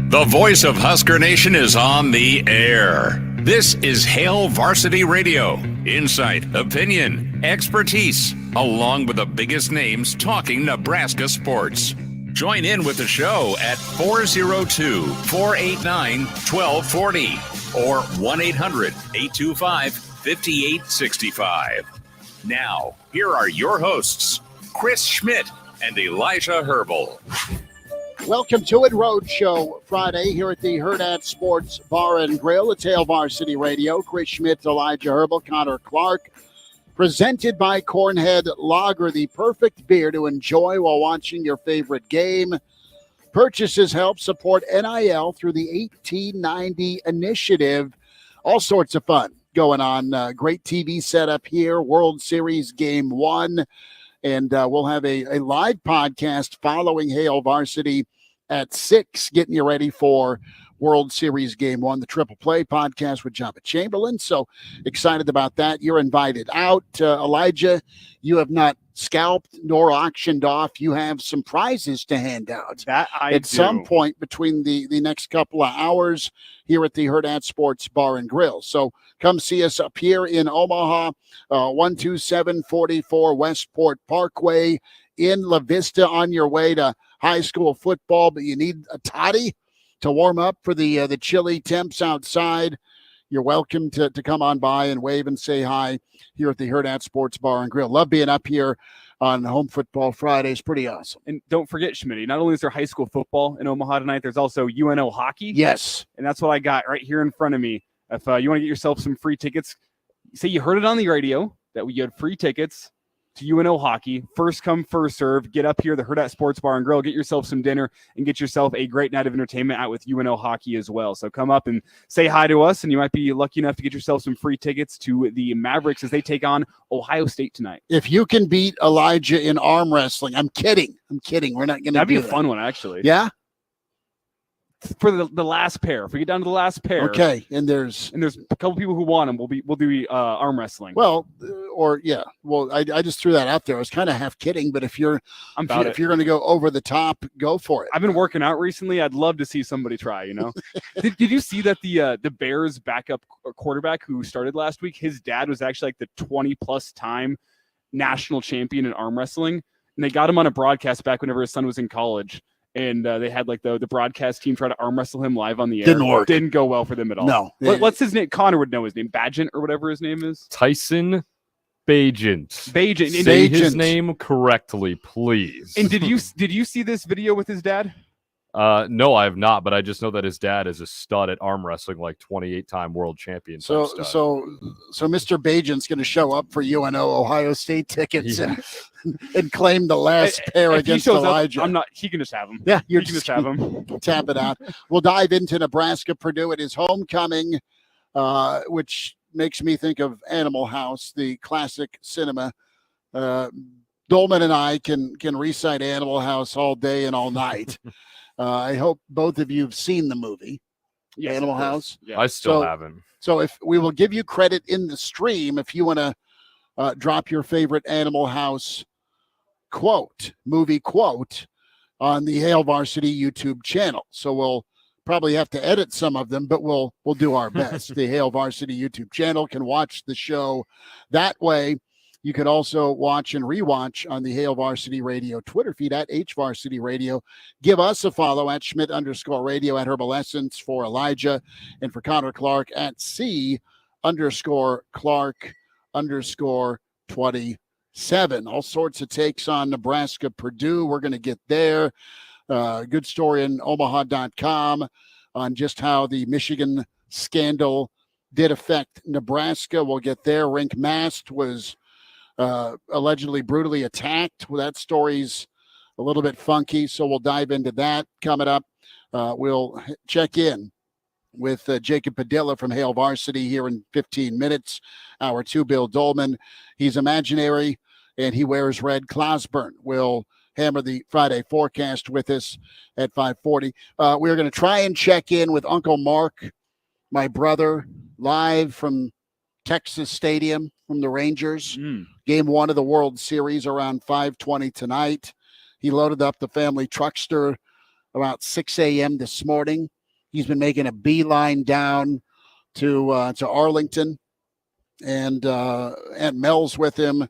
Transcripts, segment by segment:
The voice of Husker Nation is on the air. This is Hail Varsity Radio. Insight, opinion, expertise, along with the biggest names talking Nebraska sports. Join in with the show at 402-489-1240 or 1-800-825-5865. Now, here are your hosts, Chris Schmidt and Elijah Herbel. Welcome to it, Roadshow Friday here at the Hurrdat Sports Bar and Grill. It's Hail Varsity Radio. Chris Schmidt, Elijah Herbel, Connor Clark. Presented by Cornhead Lager, the perfect beer to enjoy while watching your favorite game. Purchases help support NIL through the 1890 initiative. All sorts of fun going on. Great TV setup here. World Series Game 1. And we'll have a live podcast following Hail Varsity at 6, getting you ready for World Series Game 1, the Triple Play podcast with Jacob Chamberlain. So excited about that. You're invited out. Elijah, you have not scalped nor auctioned off. You have some prizes to hand out. That I at do. Some point between the next couple of hours here at the Hurrdat Sports Bar and Grill. So come see us up here in Omaha, 12744 Westport Parkway in La Vista on your way to high school football, but you need a toddy to warm up for the chilly temps outside. You're welcome to come on by and wave and say hi here at the Hurrdat Sports Bar and Grill. Love being up here on Home Football Fridays. Pretty awesome. And don't forget, Schmitty, not only is there high school football in Omaha tonight, there's also UNO hockey. Yes. And that's what I got right here in front of me. If you want to get yourself some free tickets, say you heard it on the radio that you had free tickets to UNO hockey. First come, first serve. Get up here, the Hurrdat Sports Bar and Grill. Get yourself some dinner and get yourself a great night of entertainment out with UNO hockey as well. So come up and say hi to us, and you might be lucky enough to get yourself some free tickets to the Mavericks as they take on Ohio State tonight. If you can beat Elijah in arm wrestling, I'm kidding. We're not going to. That'd be a fun one, actually. Yeah. For the last pair, if we get down to the last pair, okay, and there's a couple people who want them. We'll do arm wrestling. Well, I just threw that out there. I was kind of half kidding, but if you're going to go over the top, go for it. I've been working out recently. I'd love to see somebody try. You know, did you see that the Bears backup quarterback who started last week? His dad was actually like the 20+ time national champion in arm wrestling, and they got him on a broadcast back whenever his son was in college. And they had like the broadcast team try to arm wrestle him live on the air. Didn't work. Didn't go well for them at all. No. What's his name? Connor would know his name. Badgent or whatever his name is. Tyson Bagent. Say his name correctly, please. And did you see this video with his dad? No, I have not, but I just know that his dad is a stud at arm wrestling, like 28-time world champion. So Mr. Bagent's going to show up for UNO Ohio State tickets and claim the last pair against Elijah. He can just have them. Yeah, you can just have them. Tap it out. We'll dive into Nebraska-Purdue. It is homecoming, which makes me think of Animal House, the classic cinema. Dolman and I can recite Animal House all day and all night. I hope both of you have seen the movie, yes, Animal House. Yeah. I still haven't. So if we will give you credit in the stream, if you want to drop your favorite Animal House movie quote on the Hail Varsity YouTube channel. So we'll probably have to edit some of them, but we'll do our best. The Hail Varsity YouTube channel can watch the show that way. You can also watch and rewatch on the Hail Varsity Radio Twitter feed at HVarsity Radio. Give us a follow at Schmidt_radio at Herbal Essence for Elijah, and for Connor Clark at C_Clark_27. All sorts of takes on Nebraska-Purdue. We're going to get there. Good story in Omaha.com on just how the Michigan scandal did affect Nebraska. We'll get there. Rink Mast was allegedly brutally attacked. Well, that story's a little bit funky, so we'll dive into that coming up. We'll check in with Jacob Padilla from Hail Varsity here in 15 minutes. Hour 2, Bill Dolman. He's imaginary, and he wears red. Clauseborne will hammer the Friday forecast with us at 5:40. We're going to try and check in with Uncle Mark, my brother, live from Texas Stadium from the Rangers. Game 1 of the World Series around 5:20 tonight. He loaded up the family truckster about 6 a.m. this morning He's been making a beeline down to Arlington, and Aunt Mel's with him,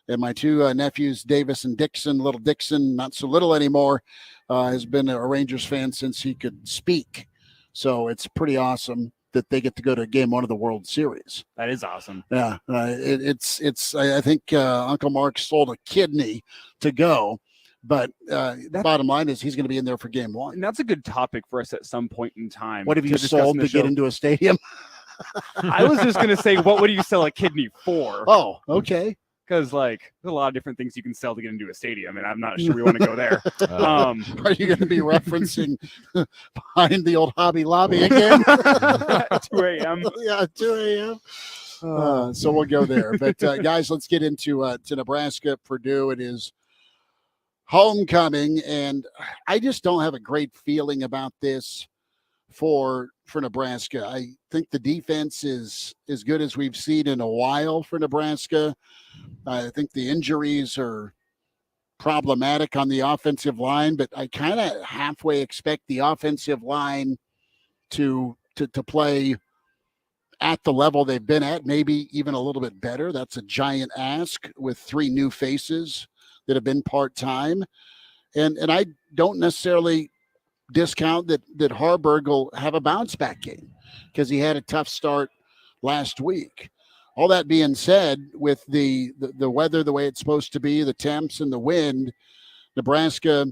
and my two nephews, Davis and Dixon. Little Dixon, not so little anymore, has been a Rangers fan since he could speak. So it's pretty awesome that they get to go to Game 1 of the World Series. That is awesome. Yeah, I think Uncle Mark sold a kidney to go, but bottom line is he's going to be in there for Game 1. And that's a good topic for us at some point in time. What have you sold to get into a stadium? I was just going to say, what would you sell a kidney for? Oh, okay. Because, there's a lot of different things you can sell to get into a stadium, and I'm not sure we want to go there. Are you going to be referencing behind the old Hobby Lobby again? 2 a.m. Yeah, 2 a.m. So we'll go there. But, guys, let's get into to Nebraska-Purdue. It is homecoming, and I just don't have a great feeling about this for Nebraska. I think the defense is as good as we've seen in a while for Nebraska. I think the injuries are problematic on the offensive line, but I kind of halfway expect the offensive line to play at the level they've been at, maybe even a little bit better. That's a giant ask with 3 new faces that have been part-time. And I don't necessarily discount that Harburg will have a bounce back game because he had a tough start last week. All that being said, with the weather the way it's supposed to be, the temps and the wind, Nebraska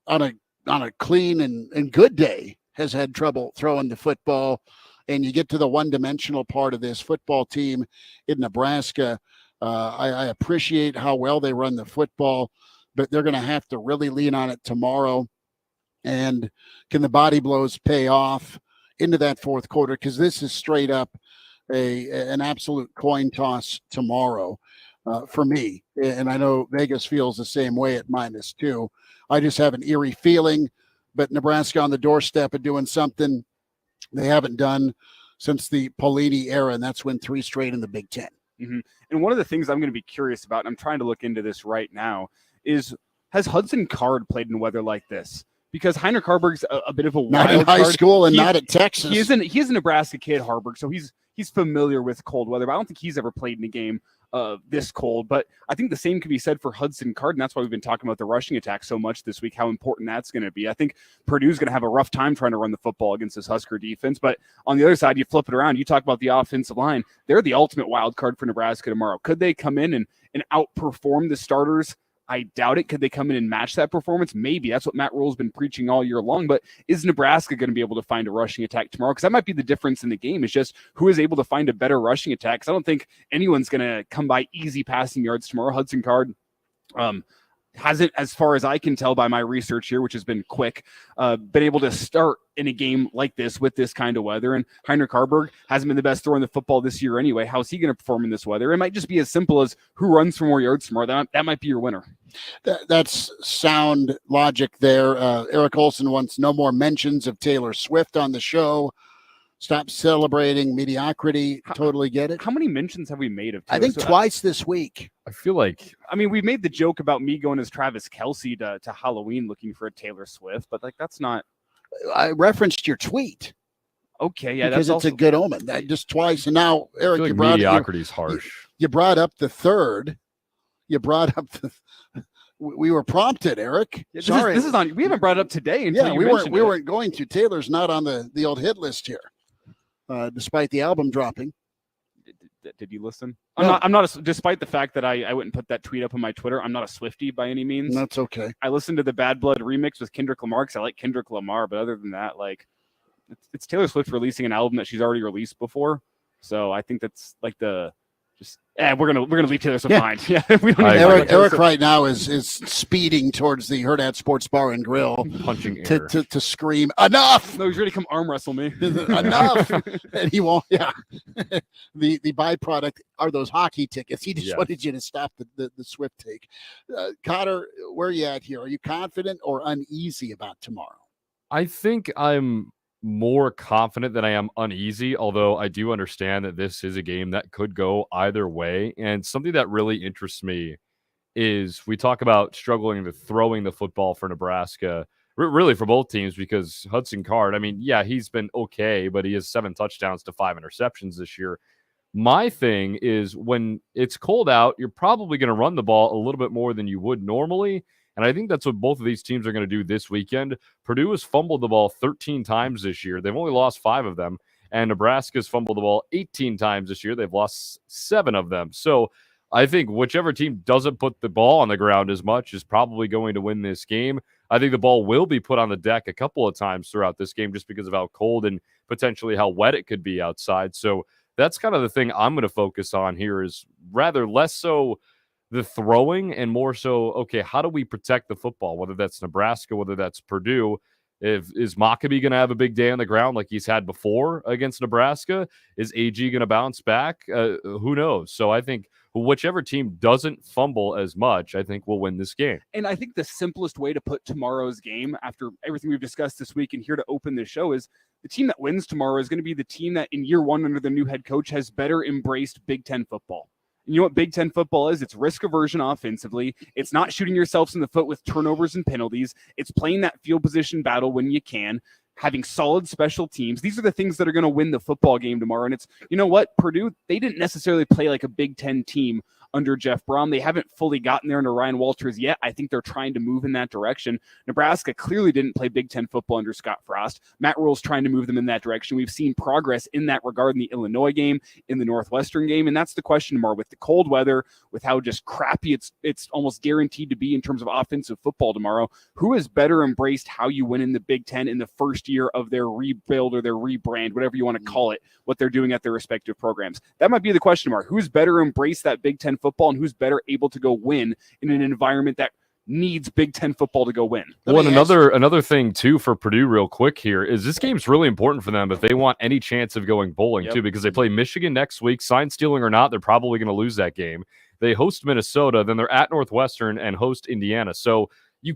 on a clean and good day has had trouble throwing the football. And you get to the one-dimensional part of this football team in Nebraska. I appreciate how well they run the football, but they're going to have to really lean on it tomorrow. And can the body blows pay off into that fourth quarter? Because this is straight up an absolute coin toss tomorrow for me. And I know Vegas feels the same way at -2. I just have an eerie feeling, but Nebraska on the doorstep of doing something they haven't done since the Pelini era, and that's win 3 straight in the Big Ten. Mm-hmm. And one of the things I'm going to be curious about, and I'm trying to look into this right now, is has Hudson Card played in weather like this? Because Heinrich Harburg's a bit of a wild not in high card. school and not at Texas. He's a Nebraska kid, Harburg, so he's familiar with cold weather. But I don't think he's ever played in a game this cold. But I think the same can be said for Hudson Card, and that's why we've been talking about the rushing attack so much this week, how important that's going to be. I think Purdue's going to have a rough time trying to run the football against this Husker defense. But on the other side, you flip it around. You talk about the offensive line. They're the ultimate wild card for Nebraska tomorrow. Could they come in and outperform the starters? I doubt it. Could they come in and match that performance? Maybe. That's what Matt Rule's been preaching all year long. But is Nebraska going to be able to find a rushing attack tomorrow? Because that might be the difference in the game, is just who is able to find a better rushing attack. Because I don't think anyone's going to come by easy passing yards tomorrow. Hudson Card hasn't, as far as I can tell by my research here, which has been quick, been able to start in a game like this with this kind of weather. And Heinrich Harburg hasn't been the best thrower in the football this year anyway. How's he going to perform in this weather? It might just be as simple as who runs for more yards tomorrow. That might be your winner. That's sound logic there. Eric Olson wants no more mentions of Taylor Swift on the show. Stop celebrating mediocrity. Totally get it. How many mentions have we made of Taylor I think Swift? Twice this week. I feel like, we've made the joke about me going as Travis Kelce to Halloween looking for a Taylor Swift, but that's not. I referenced your tweet. Okay, yeah, because that's it's a good omen. That just twice, and now Eric, like you brought mediocrity's harsh. You brought up the third. You brought up the. We were prompted, Eric. Yeah, Sorry, this is on. We haven't brought it up today. Until we weren't going to. Taylor's not on the old hit list here, despite the album dropping. Did you listen? No. I'm not. Despite the fact that I wouldn't put that tweet up on my Twitter, I'm not a Swiftie by any means. That's okay. I listened to the Bad Blood remix with Kendrick Lamar because I like Kendrick Lamar, but other than that, it's Taylor Swift releasing an album that she's already released before. So I think that's we're gonna leave Taylor Swift behind. Yeah, we don't. Eric right now is speeding towards the Herd at Sports Bar and Grill, punching air to scream enough. No, he's ready to come arm wrestle me. Enough, and he won't. Yeah, the byproduct are those hockey tickets. He just wanted you to stop the Swift take. Cotter, where are you at here? Are you confident or uneasy about tomorrow? I think I'm more confident than I am uneasy, although I do understand that this is a game that could go either way. And something that really interests me is we talk about struggling with throwing the football for Nebraska really for both teams, because Hudson Card, I mean, yeah, he's been okay, but he has 7 touchdowns to 5 interceptions this year. My thing is, when it's cold out, you're probably going to run the ball a little bit more than you would normally. And I think that's what both of these teams are going to do this weekend. Purdue has fumbled the ball 13 times this year. They've only lost 5 of them. And Nebraska's fumbled the ball 18 times this year. They've lost 7 of them. So I think whichever team doesn't put the ball on the ground as much is probably going to win this game. I think the ball will be put on the deck a couple of times throughout this game just because of how cold and potentially how wet it could be outside. So that's kind of the thing I'm going to focus on here, is rather less so the throwing and more so, okay, how do we protect the football, whether that's Nebraska, whether that's Purdue. Is Maccabee going to have a big day on the ground like he's had before against Nebraska? Is AG going to bounce back? Who knows? So I think whichever team doesn't fumble as much, I think will win this game. And I think the simplest way to put tomorrow's game, after everything we've discussed this week and here to open the show, is the team that wins tomorrow is going to be the team that in year 1 under the new head coach has better embraced Big Ten football. And you know what Big Ten football is? It's risk aversion offensively. It's not shooting yourselves in the foot with turnovers and penalties. It's playing that field position battle when you can, having solid special teams. These are the things that are going to win the football game tomorrow. And it's, you know what, Purdue, they didn't necessarily play like a Big Ten team under Jeff Brom. They haven't fully gotten there under Ryan Walters yet. I think they're trying to move in that direction. Nebraska clearly didn't play Big Ten football under Scott Frost. Matt Rule's trying to move them in that direction. We've seen progress in that regard in the Illinois game, in the Northwestern game, and that's the question tomorrow with the cold weather, with how just crappy it's almost guaranteed to be in terms of offensive football tomorrow. Who has better embraced how you win in the Big Ten in the first year of their rebuild or their rebrand, whatever you want to call it, what they're doing at their respective programs? That might be the question mark. Who's better embraced that Big Ten football, and who's better able to go win in an environment that needs Big Ten football to go win? Well, another thing too for Purdue real quick here is this game's really important for them if they want any chance of going bowling too, because they play Michigan next week. Sign stealing or not, they're probably going to lose that game. They host Minnesota, then they're at Northwestern and host Indiana. So you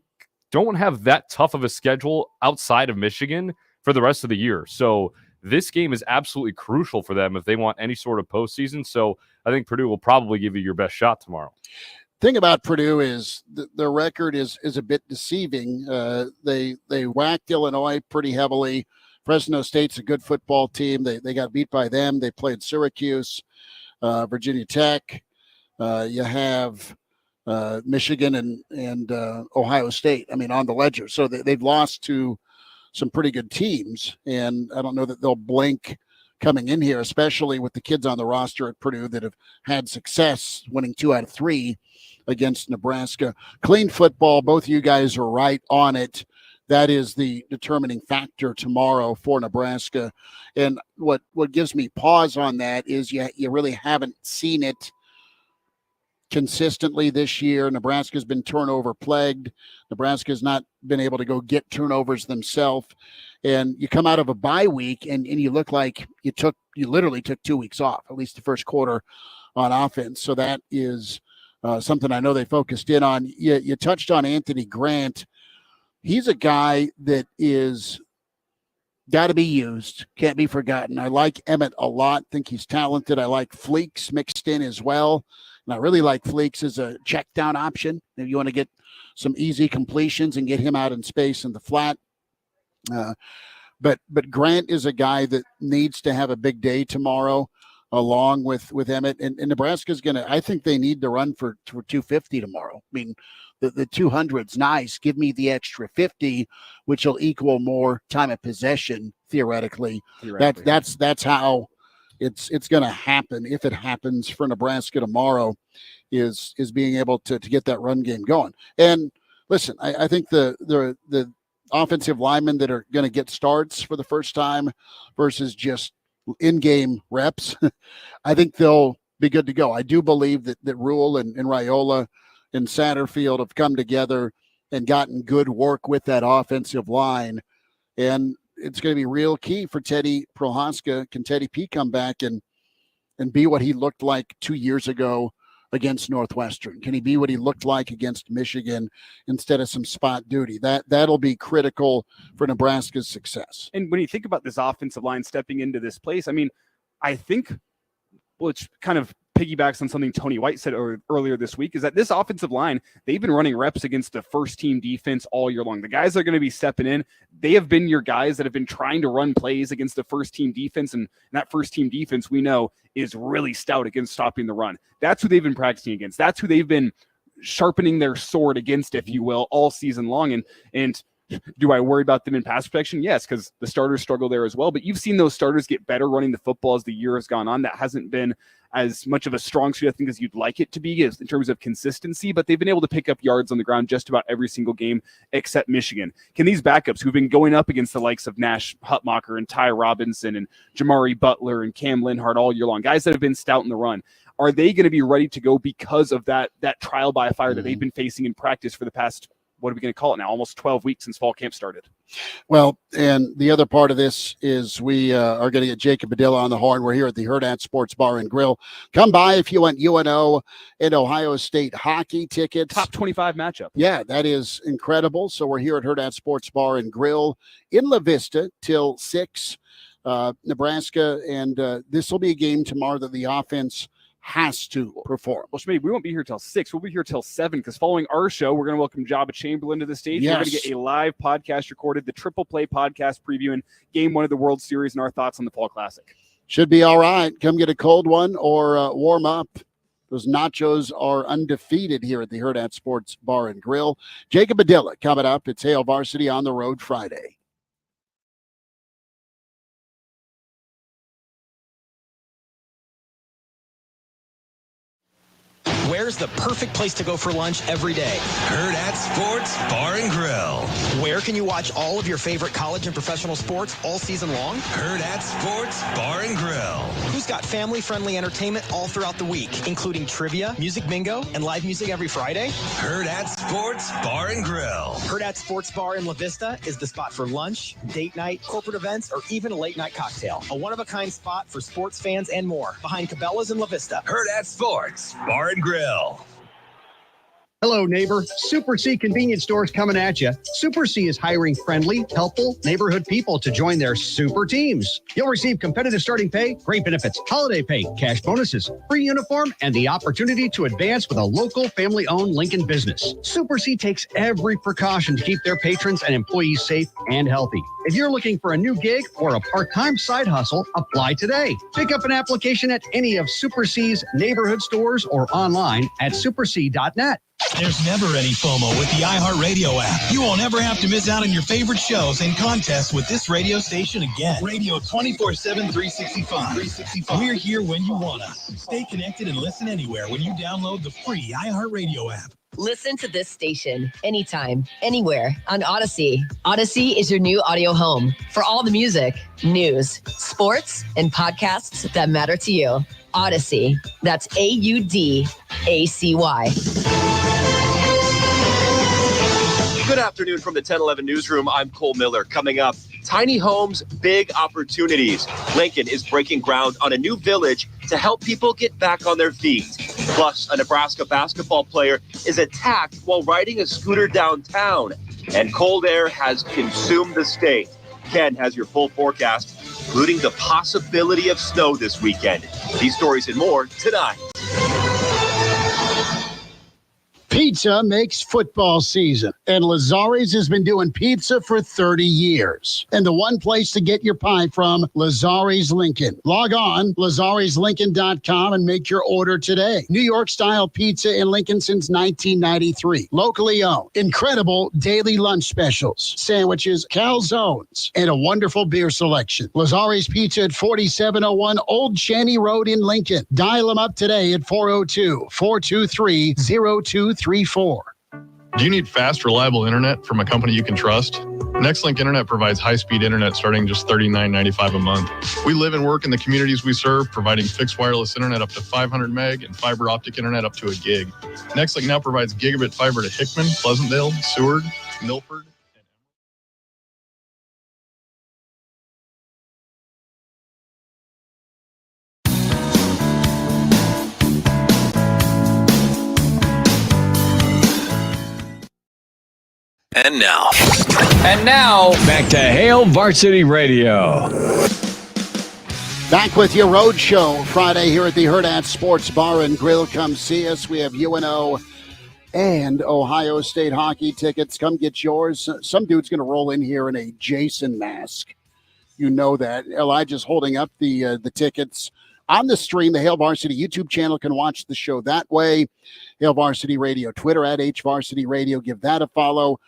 don't have that tough of a schedule outside of Michigan for the rest of the year. So this game is absolutely crucial for them if they want any sort of postseason. So I think Purdue will probably give you your best shot tomorrow. Thing about Purdue is their record is a bit deceiving. They whacked Illinois pretty heavily. Fresno State's a good football team. They got beat by them. They played Syracuse, Virginia Tech. You have Michigan and Ohio State, I mean, on the ledger. So they've lost to some pretty good teams, and I don't know that they'll blink coming in here, especially with the kids on the roster at Purdue that have had success winning 2 out of 3 against Nebraska. Clean football, both of you guys are right on it. That is the determining factor tomorrow for Nebraska. And what gives me pause on that is you really haven't seen it consistently this year. Nebraska's been turnover plagued. Nebraska's not been able to go get turnovers themselves. And you come out of a bye week and you look like you literally took 2 weeks off, at least the first quarter on offense. So that is something I know they focused in on. You touched on Anthony Grant. He's a guy that is got to be used, can't be forgotten. I like Emmett a lot, think he's talented. I like Fleeks mixed in as well. And I really like Fleeks as a check down option if you want to get some easy completions and get him out in space in the flat. But Grant is a guy that needs to have a big day tomorrow, along with Emmett. And Nebraska's going to, I think they need to run for 250 tomorrow. I mean, the 200's nice. Give me the extra 50, which will equal more time of possession, theoretically. That's how it's going to happen, if it happens for Nebraska tomorrow, is being able to get that run game going. And listen, I think the offensive linemen that are going to get starts for the first time versus just in-game reps, I think they'll be good to go. I do believe that Rule and Raiola and Satterfield have come together and gotten good work with that offensive line. And it's going to be real key for Teddy Prohaska. Can Teddy P come back and be what he looked like 2 years ago against Northwestern? Can he be what he looked like against Michigan instead of some spot duty? That'll be critical for Nebraska's success. And when you think about this offensive line stepping into this place, I mean, I think, which kind of piggybacks on something Tony White said earlier this week, is that this offensive line, they've been running reps against the first team defense all year long. The guys that are going to be stepping in, they have been your guys that have been trying to run plays against the first team defense. And that first team defense, we know, is really stout against stopping the run. That's who they've been practicing against. That's who they've been sharpening their sword against, if you will, all season long. And do I worry about them in pass protection? Yes, because the starters struggle there as well. But you've seen those starters get better running the football as the year has gone on. That hasn't been as much of a strong suit, I think, as you'd like it to be in terms of consistency. But they've been able to pick up yards on the ground just about every single game except Michigan. Can these backups who've been going up against the likes of Nash Hutmacher and Ty Robinson and Jamari Butler and Cam Linhart all year long, guys that have been stout in the run, are they going to be ready to go because of that trial by fire that they've been facing in practice for the past, what are we going to call it now, almost 12 weeks since fall camp started? Well, and the other part of this is we are going to get Jacob Padilla on the horn. We're here at the Hurrdat Sports Bar and Grill. Come by if you want UNO and Ohio State hockey tickets. Top 25 matchup. Yeah, that is incredible. So we're here at Hurrdat Sports Bar and Grill in La Vista till 6, Nebraska. And this will be a game tomorrow that the offense has to perform. Well, Schmidt, we won't be here till 6. We'll be here till 7 because following our show, we're going to welcome Jabba Chamberlain to the stage. Yes. We're going to get a live podcast recorded, the Triple Play podcast previewing Game 1 of the World Series and our thoughts on the Fall Classic. Should be all right. Come get a cold one or warm up. Those nachos are undefeated here at the Hurrdat Sports Bar and Grill. Jacob Padilla coming up. It's Hail Varsity on the Road Friday. Where's the perfect place to go for lunch every day? Hurrdat Sports Bar and Grill. Where can you watch all of your favorite college and professional sports all season long? Hurrdat Sports Bar and Grill. Who's got family-friendly entertainment all throughout the week, including trivia, music bingo, and live music every Friday? Hurrdat Sports Bar and Grill. Hurrdat Sports Bar in La Vista is the spot for lunch, date night, corporate events, or even a late-night cocktail. A one-of-a-kind spot for sports fans and more. Behind Cabela's in La Vista. Hurrdat Sports Bar and Grill. Hello, neighbor. Super C Convenience Store is coming at you. Super C is hiring friendly, helpful neighborhood people to join their super teams. You'll receive competitive starting pay, great benefits, holiday pay, cash bonuses, free uniform, and the opportunity to advance with a local family-owned Lincoln business. Super C takes every precaution to keep their patrons and employees safe and healthy. If you're looking for a new gig or a part-time side hustle, apply today. Pick up an application at any of Super C's neighborhood stores or online at superc.net. There's never any FOMO with the iHeartRadio app. You won't ever have to miss out on your favorite shows and contests with this radio station again. Radio 24/7, 365. We're here when you want us. Stay connected and listen anywhere when you download the free iHeartRadio app. Listen to this station anytime, anywhere on Odyssey. Odyssey is your new audio home for all the music, news, sports, and podcasts that matter to you. Odyssey. That's AUDACY. Good afternoon from the 1011 Newsroom. I'm Cole Miller. Coming up, tiny homes, big opportunities. Lincoln is breaking ground on a new village to help people get back on their feet. Plus, a Nebraska basketball player is attacked while riding a scooter downtown. And cold air has consumed the state. Ken has your full forecast, including the possibility of snow this weekend. These stories and more tonight. Pizza makes football season, and Lazzare's has been doing pizza for 30 years. And the one place to get your pie from, Lazzare's Lincoln. Log on, Lazzare'sLincoln.com, and make your order today. New York-style pizza in Lincoln since 1993. Locally owned. Incredible daily lunch specials, sandwiches, calzones, and a wonderful beer selection. Lazzare's Pizza at 4701 Old Chaney Road in Lincoln. Dial them up today at 402-423-0234. Do you need fast, reliable internet from a company you can trust? Nextlink Internet provides high-speed internet starting just $39.95 a month. We live and work in the communities we serve, providing fixed wireless internet up to 500 meg and fiber optic internet up to a gig. Nextlink now provides gigabit fiber to Hickman, Pleasantville, Seward, Milford. And now, back to Hail Varsity Radio. Back with your road show Friday here at the Hurrdat Sports Bar and Grill. Come see us. We have UNO and Ohio State hockey tickets. Come get yours. Some dude's going to roll in here in a Jason mask. You know that. Elijah's holding up the tickets on the stream. The Hail Varsity YouTube channel can watch the show that way. Hail Varsity Radio, Twitter at HVarsity Radio. Give that a follow.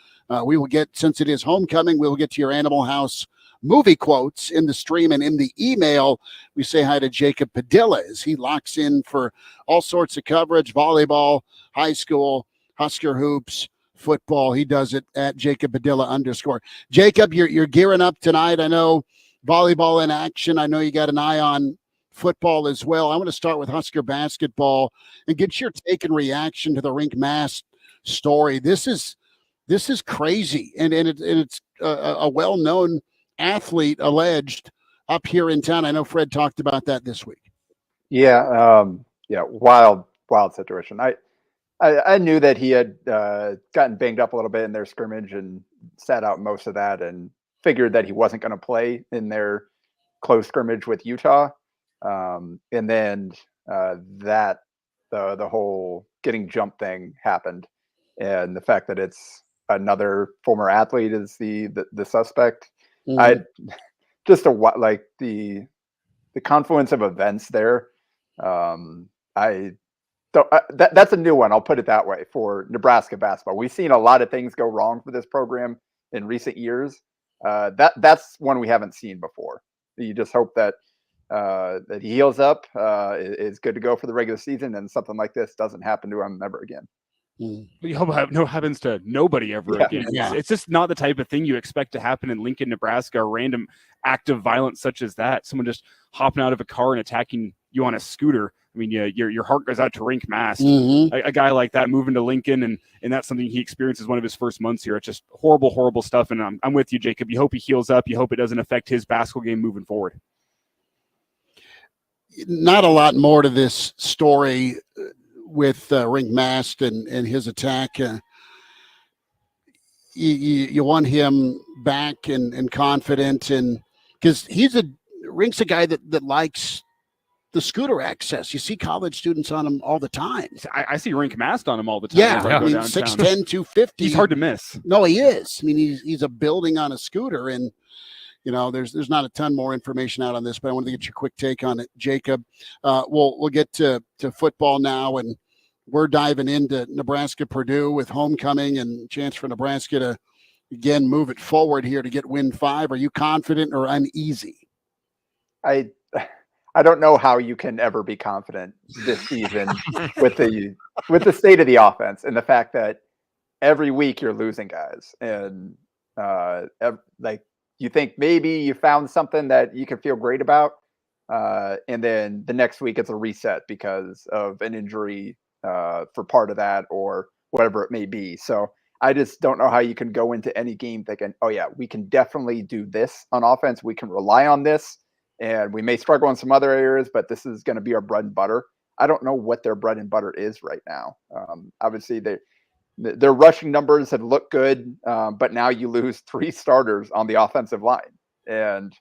We will get, since it is homecoming, we will get to your Animal House movie quotes in the stream, and in the email, we say hi to Jacob Padilla as he locks in for all sorts of coverage, volleyball, high school, Husker hoops, football. He does it at Jacob Padilla _. Jacob, you're gearing up tonight. I know volleyball in action. I know you got an eye on football as well. I want to start with Husker basketball and get your take and reaction to the Rink Mass story. This is crazy, and it's a well-known athlete alleged up here in town. I know Fred talked about that this week. Yeah. Wild situation. I knew that he had gotten banged up a little bit in their scrimmage and sat out most of that, and figured that he wasn't going to play in their close scrimmage with Utah. And then the whole getting jumped thing happened, and the fact that it's another former athlete is the suspect. The confluence of events there. That's a new one. I'll put it that way for Nebraska basketball. We've seen a lot of things go wrong for this program in recent years. That's one we haven't seen before. You just hope that he heals up, is good to go for the regular season, and something like this doesn't happen to him ever again. We hope it happens to nobody ever again. Yeah. It's just not the type of thing you expect to happen in Lincoln, Nebraska. A random act of violence such as that, someone just hopping out of a car and attacking you on a scooter. I mean, your heart goes out to Rink Mass. A guy like that moving to Lincoln, and that's something he experiences one of his first months here. It's just horrible stuff. And I'm with you, Jacob. You hope he heals up. You hope it doesn't affect his basketball game moving forward. Not a lot more to this story with Rink Mast and his attack. You want him back and confident, and because Rink's a guy that likes the scooter access. You see college students on him all the time. I see Rink Mast on him all the time. Yeah, I mean, 6'10", 250. He's hard to miss. No, he is. I mean, he's a building on a scooter, and there's not a ton more information out on this, but I wanted to get your quick take on it, Jacob. We'll get to football now, and we're diving into Nebraska-Purdue with homecoming and chance for Nebraska to again move it forward here to get win 5. Are you confident or uneasy? I don't know how you can ever be confident this season with the state of the offense and the fact that every week you're losing guys, and you think maybe you found something that you can feel great about, and then the next week it's a reset because of an injury for part of that or whatever it may be. So I just don't know how you can go into any game thinking, oh yeah, we can definitely do this on offense. We can rely on this. And we may struggle in some other areas, but this is going to be our bread and butter. I don't know what their bread and butter is right now. Obviously, their rushing numbers have looked good, but now you lose 3 starters on the offensive line. And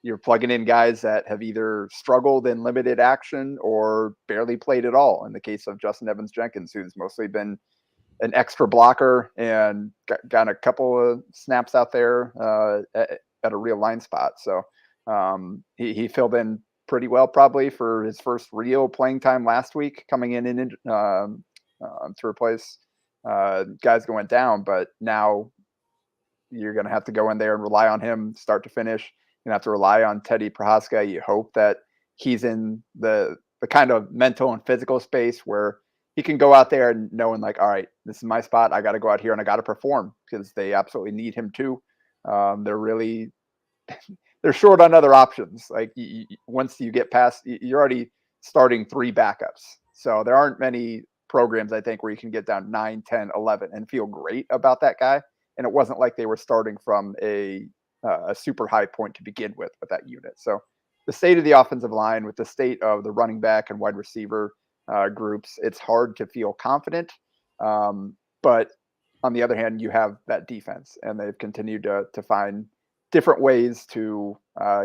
you're plugging in guys that have either struggled in limited action or barely played at all. In the case of Justin Evans-Jenkins, who's mostly been an extra blocker and got a couple of snaps out there at a real line spot. So he filled in pretty well probably for his first real playing time last week, coming in to replace guys going down. But now you're going to have to go in there and rely on him start to finish. You're going to have to rely on Teddy Prohaska. You hope that he's in the kind of mental and physical space where he can go out there and knowing like, all right, this is my spot. I got to go out here and I got to perform, because they absolutely need him too. They're short on other options. Like once you get past, you're already starting 3 backups. So there aren't many programs, I think, where you can get down 9, 10, 11 and feel great about that guy. And it wasn't like they were starting from a super high point to begin with that unit. So the state of the offensive line with the state of the running back and wide receiver groups, it's hard to feel confident. But on the other hand, you have that defense, and they've continued to find different ways to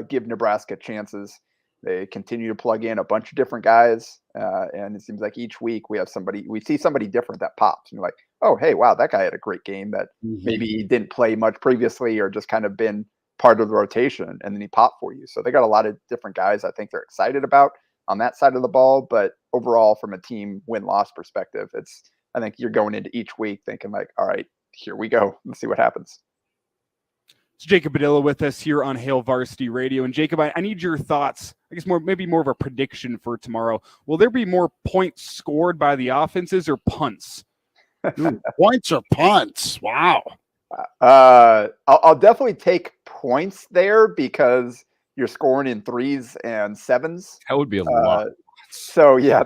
give Nebraska chances. They continue to plug in a bunch of different guys, and it seems like each week we see somebody different that pops. And you're like, oh, hey, wow, that guy had a great game that maybe he didn't play much previously or just kind of been part of the rotation, and then he popped for you. So they got a lot of different guys I think they're excited about on that side of the ball. But overall, from a team win-loss perspective, I think you're going into each week thinking like, all right, here we go. Let's see what happens. It's Jacob Padilla with us here on Hail Varsity Radio. And Jacob, I need your thoughts, I guess maybe more of a prediction for tomorrow. Will there be more points scored by the offenses or punts? Points or punts? Wow. I'll definitely take points there because you're scoring in 3s and 7s. That would be a lot. So yeah,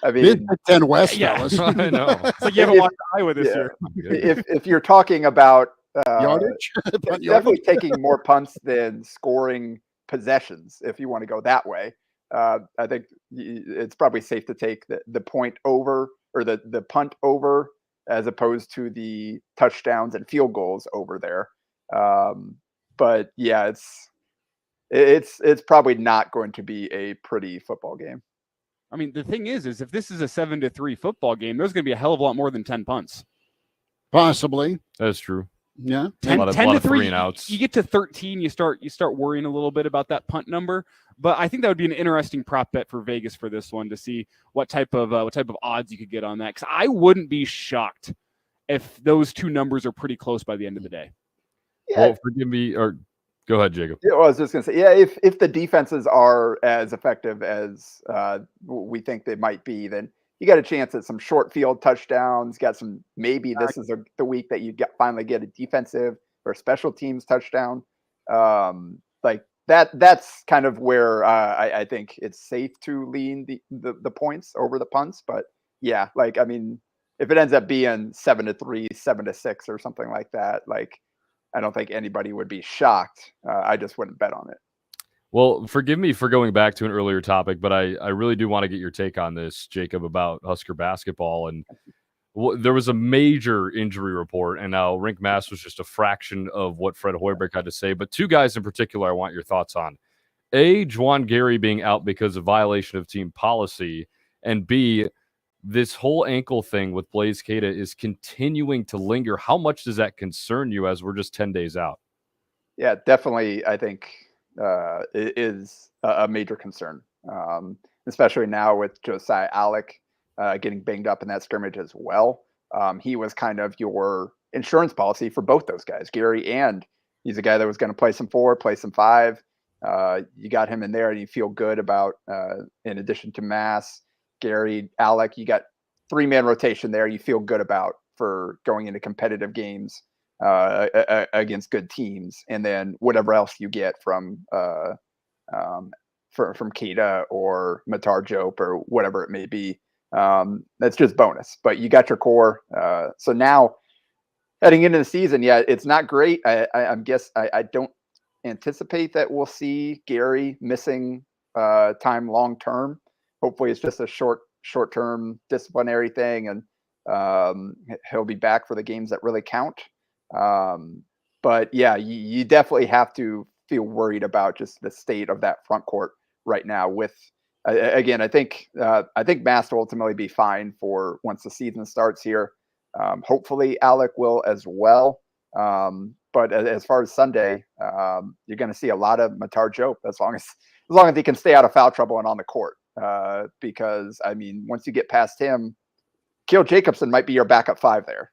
Big Ten West, fellas. I know. It's like you haven't watched Iowa this year. If you're talking about yardage, definitely taking more punts than scoring possessions, if you want to go that way. I think it's probably safe to take the point over or the punt over as opposed to the touchdowns and field goals over there. But yeah, it's probably not going to be a pretty football game. I mean, the thing is if this is a 7-3 football game, there's going to be a hell of a lot more than 10 punts. Possibly. That's true. Yeah. 10 to 3 3 and outs. You get to 13, you start worrying a little bit about that punt number. But I think that would be an interesting prop bet for Vegas for this one to see what type of odds you could get on that. Because I wouldn't be shocked if those two numbers are pretty close by the end of the day. Yeah. Well, forgive me, or go ahead, Jacob. Yeah, well, I was just going to say, yeah, if the defenses are as effective as we think they might be, then you got a chance at some short field touchdowns. Got some, maybe this is the week that you finally get a defensive or special teams touchdown. Like that's kind of where I think it's safe to lean the points over the punts. But yeah, like, I mean, if it ends up being 7-3, 7-6 or something like that, like, I don't think anybody would be shocked. I just wouldn't bet on it. Well, forgive me for going back to an earlier topic, but I really do want to get your take on this, Jacob, about Husker basketball. And there was a major injury report, and now rink mass was just a fraction of what Fred Hoiberg had to say. But two guys in particular I want your thoughts on. A, Juwan Gary being out because of violation of team policy, and B, this whole ankle thing with Blaise Keita is continuing to linger. How much does that concern you as we're just 10 days out? Yeah, definitely, I think it is a major concern, especially now with Josiah Alec getting banged up in that scrimmage as well. He was kind of your insurance policy for both those guys, Gary, and he's a guy that was going to play some 4, play some 5. You got him in there and you feel good about, in addition to Mass, Gary, Alec, you got 3-man rotation there. You feel good about for going into competitive games against good teams, and then whatever else you get from Keita or Matar Jope or whatever it may be, that's just bonus. But you got your core. So now heading into the season, yeah, it's not great. I don't anticipate that we'll see Gary missing time long term. Hopefully it's just a short-term disciplinary thing, and he'll be back for the games that really count. But yeah, you definitely have to feel worried about just the state of that front court right now. With again, I think Mass will ultimately be fine for once the season starts here. Hopefully Alec will as well. But as far as Sunday, you're going to see a lot of Matar Jope as long as he can stay out of foul trouble and on the court. Because I mean, once you get past him, Cale Jacobson might be your backup 5 there.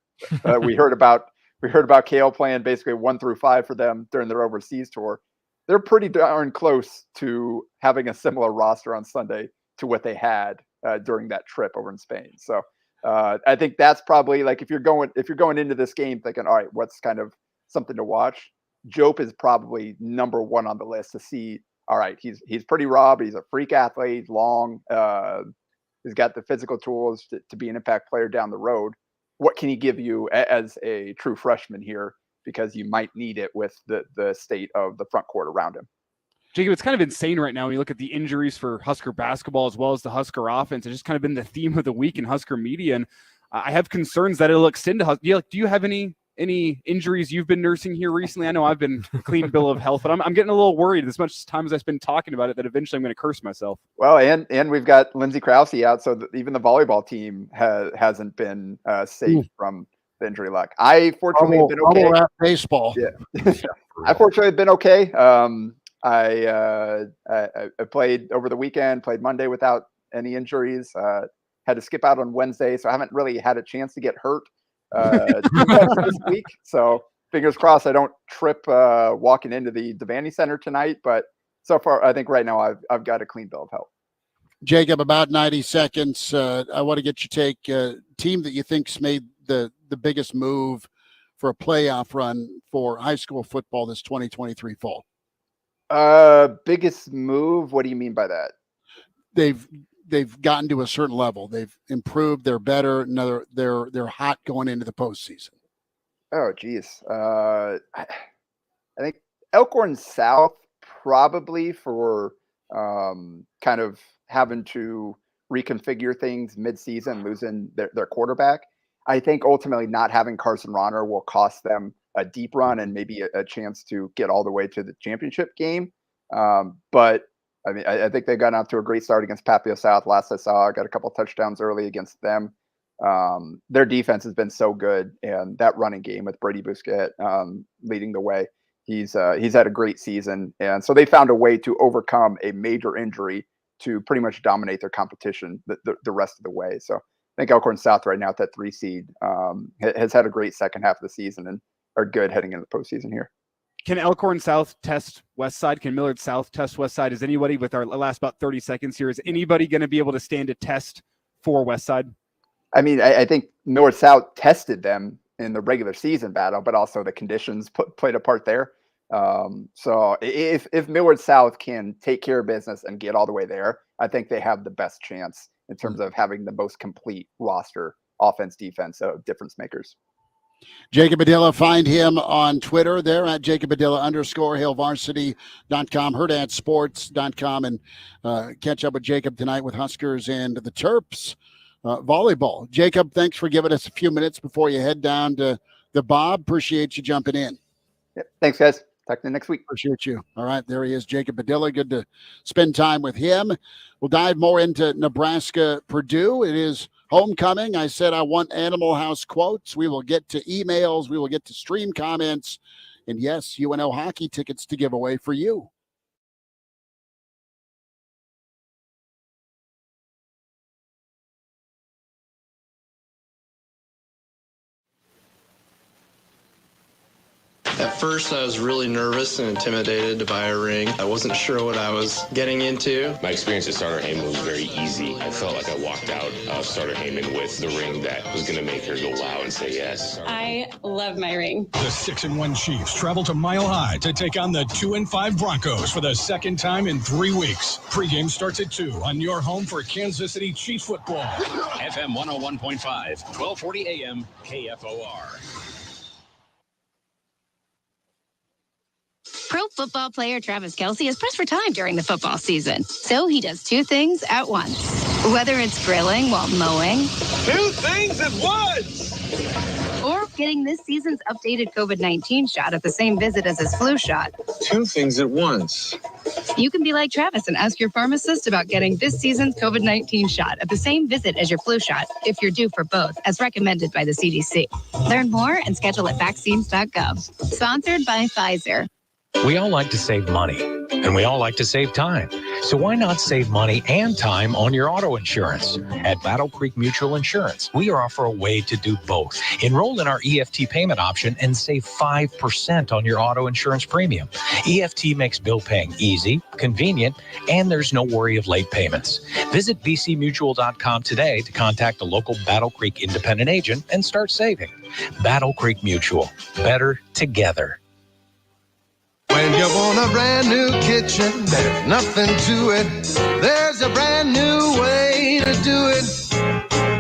We heard about Cale playing basically 1 through 5 for them during their overseas tour. They're pretty darn close to having a similar roster on Sunday to what they had during that trip over in Spain. So I think that's probably, like, if you're going into this game thinking, all right, what's kind of something to watch, Jope is probably number 1 on the list to see. All right, he's pretty raw, but he's a freak athlete, long. He's got the physical tools to be an impact player down the road. What can he give you as a true freshman here? Because you might need it with the state of the front court around him. Jacob, it's kind of insane right now when you look at the injuries for Husker basketball as well as the Husker offense. It's just kind of been the theme of the week in Husker media, and I have concerns that it'll extend to Husker. Do you have any any injuries you've been nursing here recently? I know I've been a clean bill of health, but I'm getting a little worried as much time as I spend talking about it that eventually I'm going to curse myself. Well, and we've got Lindsey Krause out, so even the volleyball team hasn't been safe from the injury luck. I fortunately have been okay. Baseball. Yeah, I fortunately have been okay. I played over the weekend, played Monday without any injuries. Had to skip out on Wednesday, so I haven't really had a chance to get hurt this week. So fingers crossed I don't trip walking into the Devaney Center tonight. But so far, I think right now I've got a clean bill of health. Jacob, about 90 seconds. I want to get your take. Team that you think's made the biggest move for a playoff run for high school football this 2023 fall. Biggest move? What do you mean by that? They've gotten to a certain level. They've improved. They're better. They're hot going into the postseason. Oh, geez. I think Elkhorn South probably for kind of having to reconfigure things midseason, losing their quarterback. I think ultimately not having Carson Ronner will cost them a deep run and maybe a chance to get all the way to the championship game. But I mean, I think they got out to a great start against Papio South. Last I saw, got a couple touchdowns early against them. Their defense has been so good, and that running game with Brady Busquet leading the way, he's had a great season. And so they found a way to overcome a major injury to pretty much dominate their competition the rest of the way. So I think Elkhorn South right now at that 3 seed has had a great second half of the season and are good heading into the postseason here. Can Elkhorn South test West Side? Can Millard South test West Side? Is anybody, with our last about 30 seconds here, is anybody going to be able to stand a test for West Side? I mean, I think Millard South tested them in the regular season battle, but also the conditions played a part there. So if Millard South can take care of business and get all the way there, I think they have the best chance in terms of having the most complete roster, offense, defense, difference makers. Jacob Padilla, find him on Twitter there at Jacob Padilla _ HailVarsity.com, HerdAtSports.com, and catch up with Jacob tonight with Huskers and the Terps volleyball. Jacob, thanks for giving us a few minutes before you head down to the Bob. Appreciate you jumping in. Yep. Thanks, guys. Talk to you next week. Appreciate you. All right, there he is, Jacob Padilla. Good to spend time with him. We'll dive more into Nebraska-Purdue. It is homecoming. I said I want Animal House quotes. We will get to emails. We will get to stream comments. And yes, UNO hockey tickets to give away for you. At first, I was really nervous and intimidated to buy a ring. I wasn't sure what I was getting into. My experience at Starter Heyman was very easy. I felt like I walked out of Starter Heyman with the ring that was going to make her go wow and say yes. I love my ring. The 6-1 Chiefs travel to Mile High to take on the 2-5 Broncos for the second time in 3 weeks. Pregame starts at 2 on your home for Kansas City Chiefs football. FM 101.5, 1240 AM, KFOR. Pro football player Travis Kelce is pressed for time during the football season, so he does 2 things at once. Whether it's grilling while mowing, 2 things at once, or getting this season's updated COVID-19 shot at the same visit as his flu shot. 2 things at once. You can be like Travis and ask your pharmacist about getting this season's COVID-19 shot at the same visit as your flu shot if you're due for both, as recommended by the CDC. Learn more and schedule at vaccines.gov. Sponsored by Pfizer. We all like to save money, and we all like to save time. So why not save money and time on your auto insurance? At Battle Creek Mutual Insurance, we offer a way to do both. Enroll in our EFT payment option and save 5% on your auto insurance premium. EFT makes bill paying easy, convenient, and there's no worry of late payments. Visit bcmutual.com today to contact a local Battle Creek independent agent and start saving. Battle Creek Mutual. Better together. When you want a brand new kitchen, there's nothing to it. There's a brand new way to do it.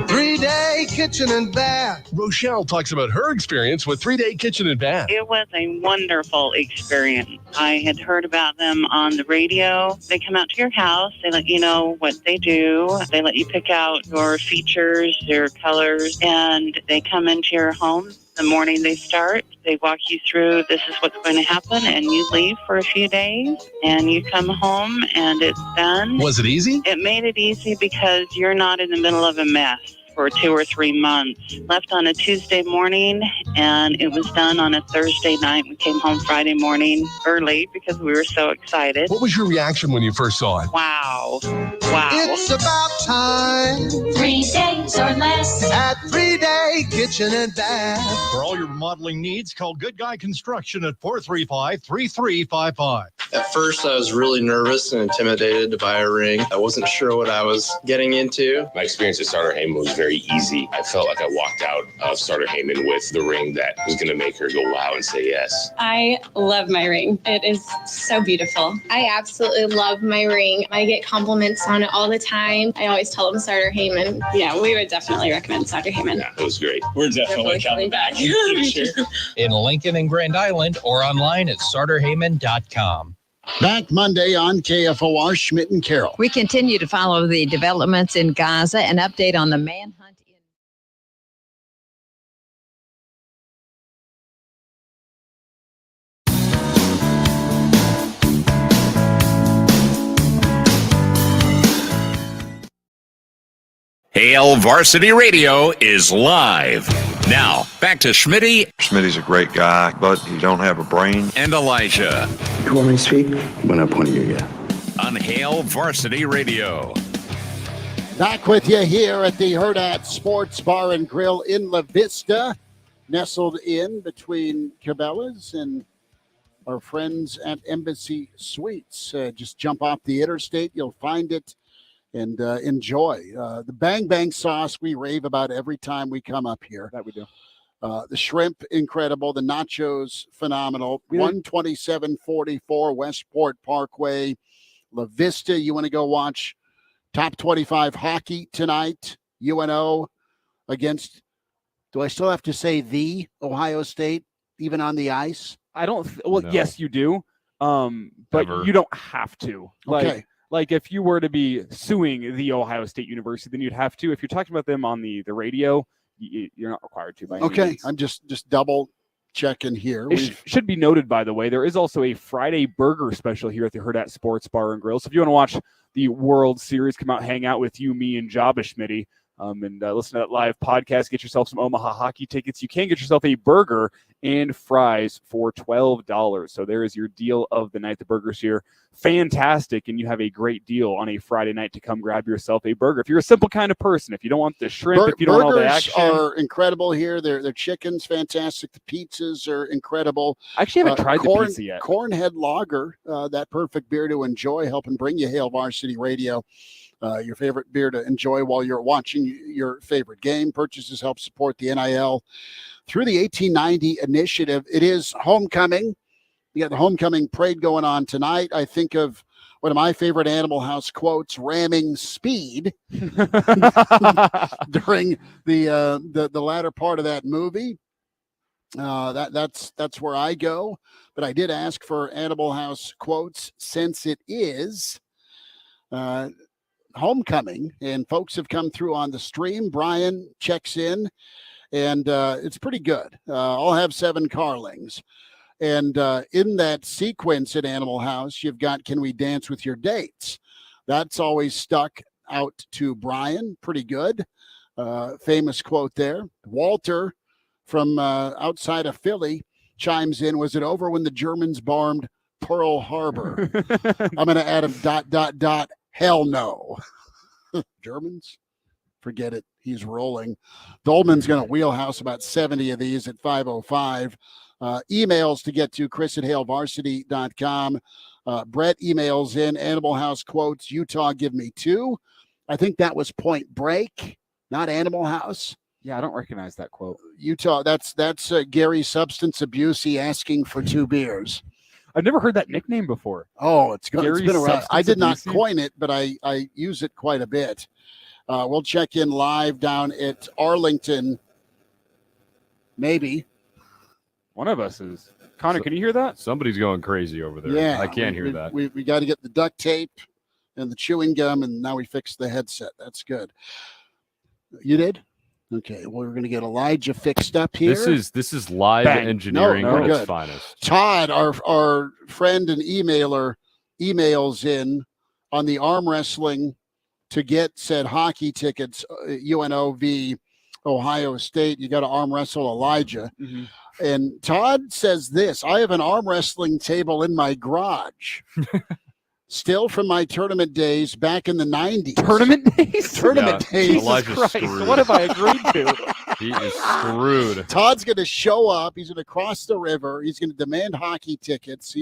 3-Day Kitchen and Bath. Rochelle talks about her experience with 3-Day Kitchen and Bath. It was a wonderful experience. I had heard about them on the radio. They come out to your house. They let you know what they do. They let you pick out your features, your colors, and they come into your home The morning they start, they walk you through this is what's going to happen, and you leave for a few days, and you come home, and it's done. Was it easy? It made it easy because you're not in the middle of a mess for 2 or 3 months. Left on a Tuesday morning, and it was done on a Thursday night. We came home Friday morning early because we were so excited. What was your reaction when you first saw it? Wow. Wow. It's about time. 3 days or less. At 3-Day Kitchen and Bath. For all your remodeling needs, call Good Guy Construction at 435-3355. At first, I was really nervous and intimidated to buy a ring. I wasn't sure what I was getting into. My experience at Starter Heyman was very easy. I felt like I walked out of Starter Heyman with the ring that was going to make her go wow and say yes. I love my ring. It is so beautiful. I absolutely love my ring. I get compliments on it all the time. I always tell them Starter Heyman. Yeah, we would definitely recommend Starter Heyman. Yeah, it was great. We're definitely coming back. In Lincoln and Grand Island or online at starterheyman.com. Back Monday on KFOR, Schmidt and Carroll. We continue to follow the developments in Gaza and update on the manhunt in Hail Varsity Radio is live. Now, back to Schmitty. Schmitty's a great guy, but he don't have a brain. And Elijah. You want me to speak? When I point at you, yeah. On Hail Varsity Radio. Back with you here at the Herdat Sports Bar and Grill in La Vista, nestled in between Cabela's and our friends at Embassy Suites. Just jump off the interstate, you'll find it. And enjoy. The Bang Bang sauce we rave about every time we come up here. That we do. The shrimp, incredible. The nachos, phenomenal. 12744 Westport Parkway, La Vista. You want to go watch top 25 hockey tonight. UNO against, do I still have to say the Ohio State, even on the ice? I don't. No. Yes, you do. But you don't have to. Okay. Like if you were to be suing the Ohio State University, then you'd have to. If you're talking about them on the radio, you're not required to. By any means. I'm just double checking here. It should be noted, by the way, there is also a Friday burger special here at the Herdat Sports Bar and Grill. So if you want to watch the World Series, come out, hang out with you, me, and Jabba Schmitty, and listen to that live podcast. Get yourself some Omaha hockey tickets. You can get yourself a burger and fries for $12. So there is your deal of the night. The burgers here, fantastic, and you have a great deal on a Friday night to come grab yourself a burger. If you're a simple kind of person, if you don't want the shrimp, if you don't want all the action. Burgers are incredible here. Their chicken's fantastic. The pizzas are incredible. I actually haven't tried the pizza yet. Cornhead Lager, that perfect beer to enjoy, helping bring you Hail Varsity Radio. Your favorite beer to enjoy while you're watching your favorite game. Purchases help support the NIL through the 1890 initiative. It is homecoming. You got the homecoming parade going on tonight. I think of one of my favorite Animal House quotes, ramming speed during the latter part of that movie. That's where I go. But I did ask for Animal House quotes since it is homecoming, and folks have come through on the stream. Brian checks in, and it's pretty good. I'll have 7 Carlings. And in that sequence at Animal House, you've got Can We Dance With Your Dates? That's always stuck out to Brian. Pretty good. Famous quote there. Walter from outside of Philly chimes in, was it over when the Germans bombed Pearl Harbor? I'm going to add a ... Hell no. Germans? Forget it. He's rolling. Dolman's going to wheelhouse about 70 of these at 5:05. Emails to get to chris@hailvarsity.com. Brett emails in Animal House quotes. Utah, give me 2. I think that was Point Break, not Animal House. Yeah, I don't recognize that quote. Utah, that's Gary Substance Abuse asking for 2 beers. I've never heard that nickname before. Oh, it's been around. I did not Abuse. coin it, but I use it quite a bit. We'll check in live down at Arlington. Maybe. One of us is. Connor, can you hear that? Somebody's going crazy over there. Yeah. I can't hear that. We got to get the duct tape and the chewing gum, and now we fixed the headset. That's good. You did? Okay, well, we're going to get Elijah fixed up here. This is live Bang. engineering No, at its good. finest. Todd, our friend and emailer, emails in on the arm wrestling to get said hockey tickets, UNLV, Ohio State. You got to arm wrestle Elijah. Mm-hmm. And Todd says this: I have an arm wrestling table in my garage. Still from my tournament days back in the 90s. Tournament days? Tournament days. Jesus Elijah's Christ. screwed. What have I agreed to? He is screwed. Todd's going to show up. He's going to cross the river. He's going to demand hockey tickets.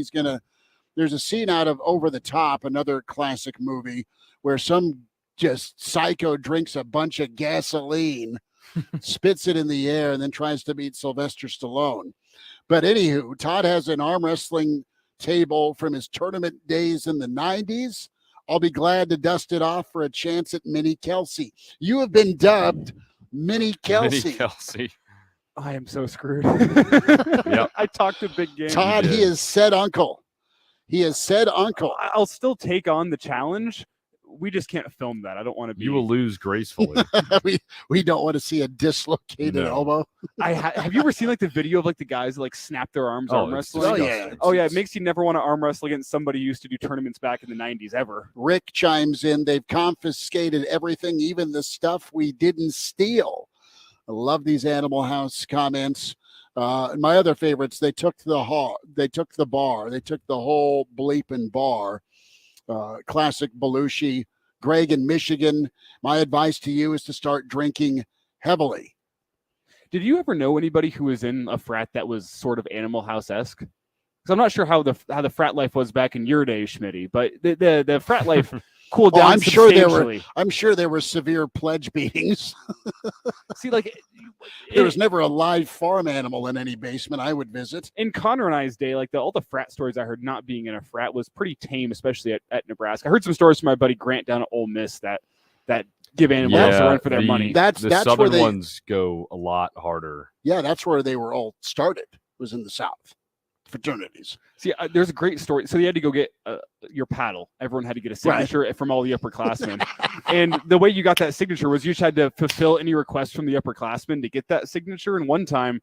There's a scene out of Over the Top, another classic movie, where some just psycho drinks a bunch of gasoline, spits it in the air, and then tries to beat Sylvester Stallone. But anywho, Todd has an arm wrestling table from his tournament days in the 90s. I'll be glad to dust it off for a chance at Minnie Kelsey. You have been dubbed Minnie Kelsey. Minnie Kelsey. I am so screwed. Yep. I talked a big game. Todd, he has said uncle. He has said uncle. I'll still take on the challenge. We just can't film that. I don't want to be. You will lose gracefully. we don't want to see a dislocated elbow. Have you ever seen like the video of like the guys that like snap their arms arm wrestling? Oh yeah. It makes you never want to arm wrestle against somebody who used to do tournaments back in the 90s ever. Rick chimes in. They've confiscated everything, even the stuff we didn't steal. I love these Animal House comments. My other favorites, they took the hall, they took the bar, they took the whole bleeping bar. Classic Belushi. Greg in Michigan, my advice to you is to start drinking heavily. Did you ever know anybody who was in a frat that was sort of Animal House-esque? Because I'm not sure how the frat life was back in your day, Schmitty, but the frat life cooled down I'm sure there were severe pledge beatings. See, like there was never a live farm animal in any basement I would visit. In Connor and I's day, like all the frat stories I heard not being in a frat was pretty tame, especially at Nebraska. I heard some stories from my buddy Grant down at Ole Miss that give animals a run for their money. That's southern where ones go a lot harder. Yeah, that's where they were all started. Was in the South. Fraternities. See, there's a great story. So you had to go get your paddle. Everyone had to get a signature from all the upperclassmen. And the way you got that signature was you just had to fulfill any request from the upperclassmen to get that signature. And one time,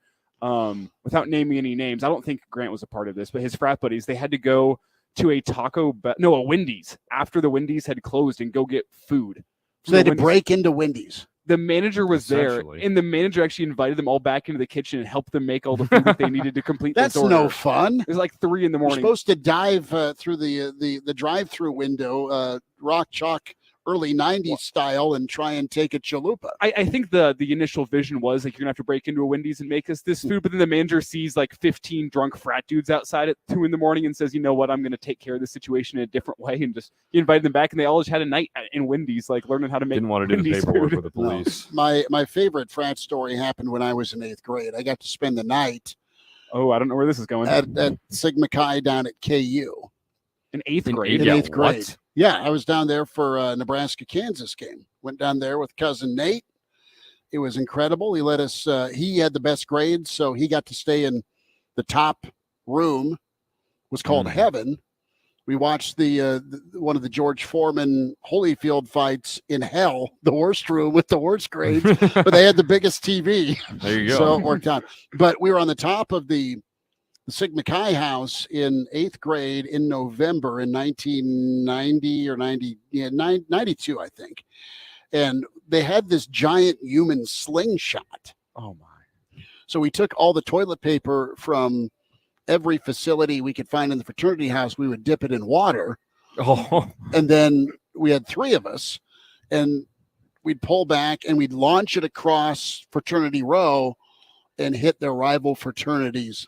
without naming any names, I don't think Grant was a part of this, but his frat buddies, they had to go to a Wendy's after the Wendy's had closed and go get food. So they had to break into Wendy's. The manager was there, and the manager actually invited them all back into the kitchen and helped them make all the food that they needed to complete. That's this order. no fun. It was like 3 a.m. You're supposed to dive through the drive-through window, rock chalk, early 90s style, and try and take a chalupa. I think the initial vision was like, you're gonna have to break into a Wendy's and make us this food, but then the manager sees like 15 drunk frat dudes outside at 2 a.m. and says, you know what, I'm gonna take care of the situation in a different way, and just he invited them back, and they all just had a night in Wendy's, like learning how to make. Didn't want to do the Wendy's paperwork food. with the police. No. My favorite frat story happened when I was in 8th grade. I got to spend the night. Oh, I don't know where this is going. At Sigma Chi down at KU. In 8th grade? In 8th grade. Yeah, I was down there for a Nebraska-Kansas game. Went down there with cousin Nate. It was incredible. He let us, he had the best grades, so he got to stay in the top room. It was called Heaven. We watched the one of the George Foreman Holyfield fights in hell, the worst room with the worst grades, but they had the biggest TV. There you go. So it worked out. But we were on the top of the Sigma Chi house in 8th grade in November in 1990 or 92, I think. And they had this giant human slingshot. Oh, my. So we took all the toilet paper from every facility we could find in the fraternity house. We would dip it in water. Oh. And then we had 3 of us. And we'd pull back and we'd launch it across fraternity row and hit their rival fraternities'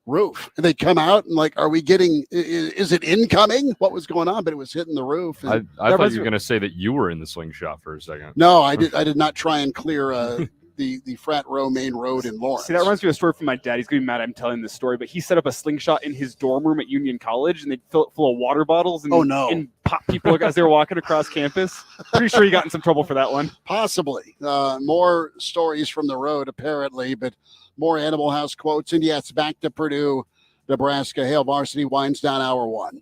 roof. And they'd come out and like, are we getting, is it incoming? What was going on? But it was hitting the roof. And I thought you were going to say that you were in the slingshot for a second. No, I did not try and clear the frat row main road in Lawrence. See, that reminds me of a story from my dad. He's going to be mad I'm telling this story, but he set up a slingshot in his dorm room at Union College, and they'd fill it full of water bottles and, and pop people as they were walking across campus. Pretty sure he got in some trouble for that one. Possibly. More stories from the road, apparently, but more Animal House quotes. And yes, back to Purdue, Nebraska. Hail Varsity winds down hour 1.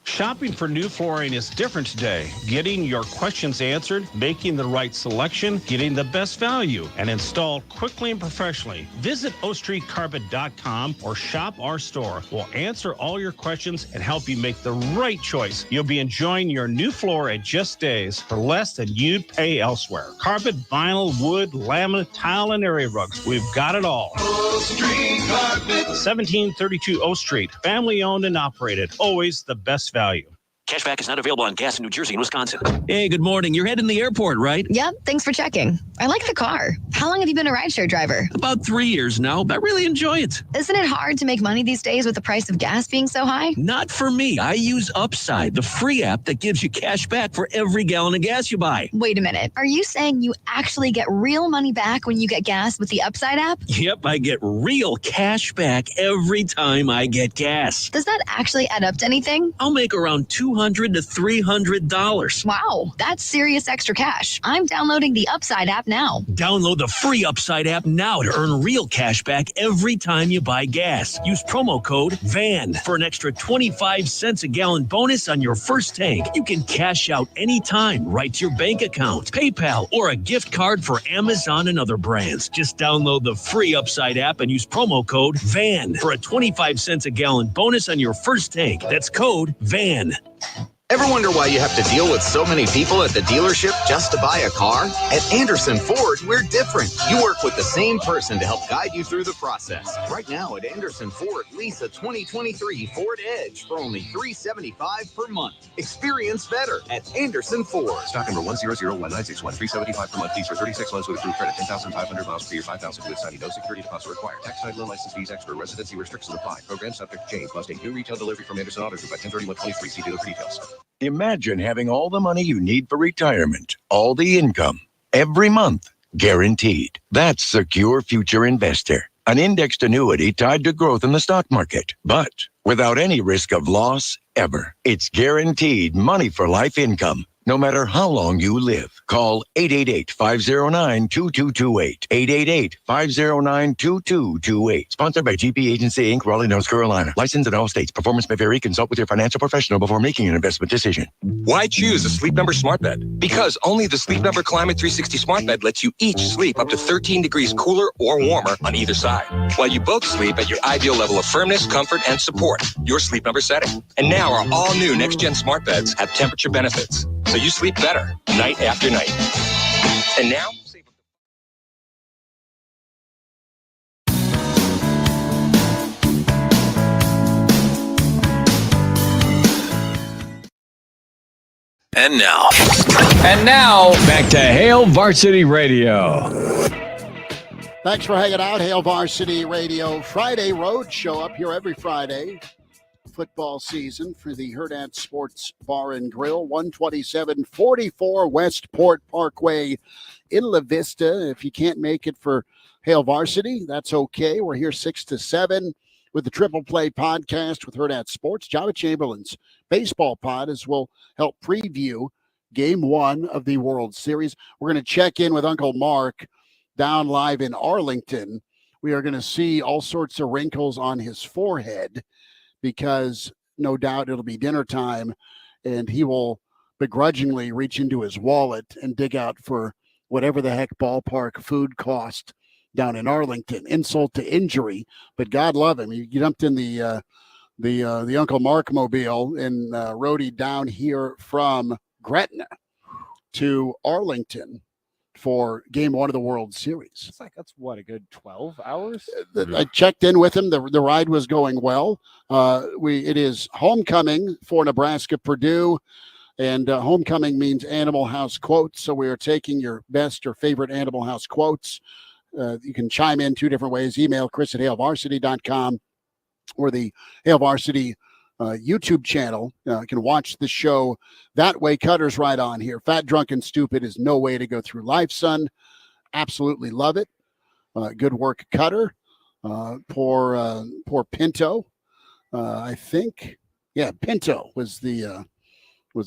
Shopping for new flooring is different today. Getting your questions answered, making the right selection, getting the best value, and installed quickly and professionally. Visit ostreetcarpet.com or shop our store. We'll answer all your questions and help you make the right choice. You'll be enjoying your new floor at just days for less than you'd pay elsewhere. Carpet, vinyl, wood, laminate, tile, and area rugs. We've got it all. O Street Carpet. 1732 O Street. Family owned and operated. Always the best value. Cashback is not available on gas in New Jersey and Wisconsin. Hey, good morning. You're heading to the airport, right? Yep, thanks for checking. I like the car. How long have you been a rideshare driver? About 3 years now, but I really enjoy it. Isn't it hard to make money these days with the price of gas being so high? Not for me. I use Upside, the free app that gives you cash back for every gallon of gas you buy. Wait a minute. Are you saying you actually get real money back when you get gas with the Upside app? Yep, I get real cash back every time I get gas. Does that actually add up to anything? I'll make around $200 to $300. Wow, that's serious extra cash. I'm downloading the Upside app now. Download the free Upside app now to earn real cash back every time you buy gas. Use promo code VAN for an extra 25 cents a gallon bonus on your first tank. You can cash out anytime right to your bank account, PayPal, or a gift card for Amazon and other brands. Just download the free Upside app and use promo code VAN for a 25 cents a gallon bonus on your first tank. That's code VAN. Ever wonder why you have to deal with so many people at the dealership just to buy a car? At Anderson Ford, we're different. You work with the same person to help guide you through the process. Right now at Anderson Ford, lease a 2023 Ford Edge for only $375 per month. Experience better at Anderson Ford. Stock number 1001961, $375 per month. Lease for 36 months with approved credit. 10,500 miles per year, 5,000 with signing. No security deposit required. Tax title and license fees extra. Residency restrictions apply. Program subject to change. Must take new retail delivery from Anderson Auto Group by 10/31/23. See dealer for details. Imagine having all the money you need for retirement, all the income, every month, guaranteed. That's Secure Future Investor, an indexed annuity tied to growth in the stock market, but without any risk of loss ever. It's guaranteed money for life income, no matter how long you live. Call 888-509-2228. 888-509-2228. Sponsored by GP Agency, Inc., Raleigh, North Carolina. Licensed in all states. Performance may vary. Consult with your financial professional before making an investment decision. Why choose a Sleep Number smart bed? Because only the Sleep Number Climate 360 smart bed lets you each sleep up to 13 degrees cooler or warmer on either side, while you both sleep at your ideal level of firmness, comfort, and support, your Sleep Number setting. And now our all-new next-gen smart beds have temperature benefits, so you sleep better night after night. And now, And now, back to Hail Varsity Radio. Thanks for hanging out. Hail Varsity Radio Friday Road Show up here every Friday. Football season for the Hurrdat Sports Bar and Grill, 12744 Westport Parkway in La Vista. If you can't make it for Hail Varsity, that's okay. We're here 6 to 7 with the Triple Play podcast with Hurrdat Sports. Java Chamberlain's baseball pod as we'll help preview Game 1 of the World Series. We're going to check in with Uncle Mark down live in Arlington. We are going to see all sorts of wrinkles on his forehead, because no doubt it'll be dinner time and he will begrudgingly reach into his wallet and dig out for whatever the heck ballpark food cost down in Arlington. Insult to injury, but God love him. He jumped in the Uncle Mark mobile and rode down here from Gretna to Arlington for Game 1 of the World Series. That's what, a good 12 hours? I checked in with him. The ride was going well. It is homecoming for Nebraska-Purdue, and homecoming means Animal House quotes. So we are taking your best or favorite Animal House quotes. You can chime in two different ways. Email chris@hailvarsity.com or the Hail Varsity YouTube channel. You can watch the show that way. Cutter's right on here. Fat, Drunk, and Stupid is no way to go through life, son. Absolutely love it. Good work, Cutter. Poor Pinto. I think, Pinto was the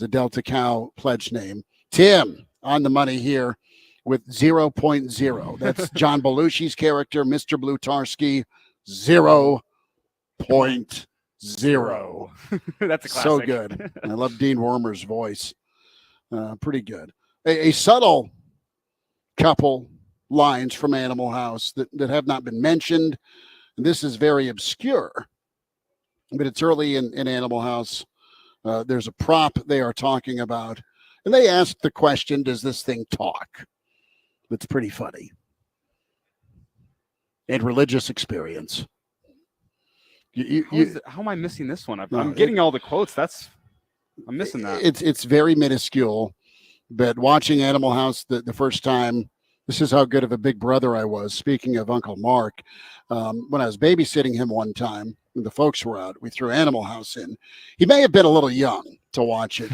Delta Cow pledge name. Tim on the money here with 0.0. That's John Belushi's character, Mr. Blutarski, 0.0. 0. That's a classic. So good. I love Dean Wormer's voice. Pretty good. A subtle couple lines from Animal House that have not been mentioned. And this is very obscure, but it's early in Animal House. There's a prop they are talking about, and they ask the question, does this thing talk? That's pretty funny. And religious experience. How am I missing this one? I'm getting all the quotes. I'm missing that. It's very minuscule, but watching Animal House the first time, this is how good of a big brother I was. Speaking of Uncle Mark, when I was babysitting him one time, when the folks were out, we threw Animal House in. He may have been a little young to watch it,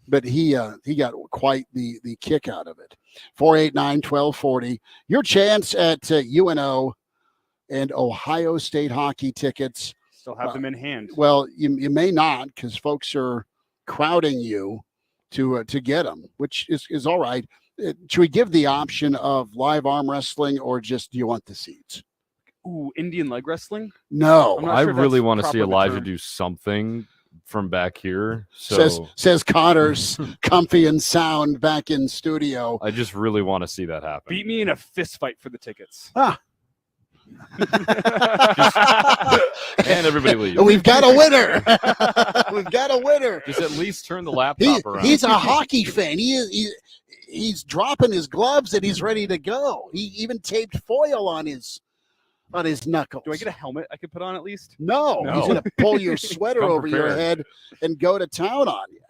but he got quite the kick out of it. 489-1240. Your chance at UNO and Ohio State hockey tickets. Still have them in hand. Well, you may not, because folks are crowding you to get them, which is all right. Should we give the option of live arm wrestling, or just do you want the seats? Ooh, Indian leg wrestling? No. I really want to see Elijah do something from back here. Says Connor's comfy and sound back in studio. I just really want to see that happen. Beat me in a fist fight for the tickets. And everybody leaves. We've got a winner. We've got a winner. Just at least turn the laptop around. He's a hockey fan. He's dropping his gloves and he's ready to go. He even taped foil on his knuckles. Do I get a helmet I could put on at least? No. He's going to pull your sweater over your head and go to town on you.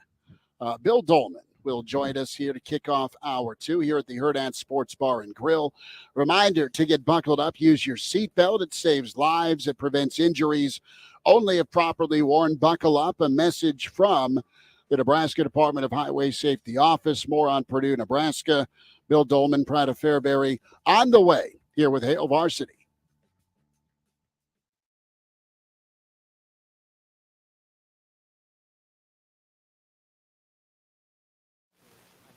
Bill Dolman will join us here to kick off hour 2 here at the Herdant Sports Bar and Grill. Reminder to get buckled up, use your seatbelt. It saves lives. It prevents injuries. Only if properly worn. Buckle up. A message from the Nebraska Department of Highway Safety Office. More on Purdue, Nebraska. Bill Dolman, Pride of Fairbury, on the way here with Hail Varsity.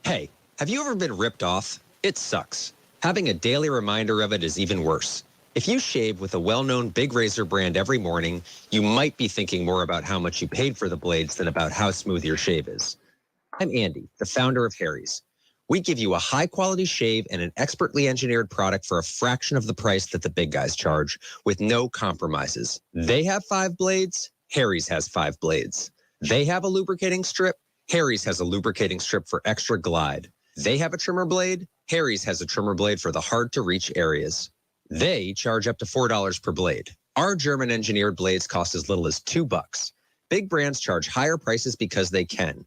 Hey, have you ever been ripped off? It sucks. Having a daily reminder of it is even worse. If you shave with a well-known big razor brand every morning, you might be thinking more about how much you paid for the blades than about how smooth your shave is. I'm Andy, the founder of Harry's. We give you a high-quality shave and an expertly engineered product for a fraction of the price that the big guys charge, with no compromises. They have 5 blades, Harry's has 5 blades. They have a lubricating strip, Harry's has a lubricating strip for extra glide. They have a trimmer blade, Harry's has a trimmer blade for the hard-to-reach areas. They charge up to $4 per blade. Our German-engineered blades cost as little as $2. Big brands charge higher prices because they can.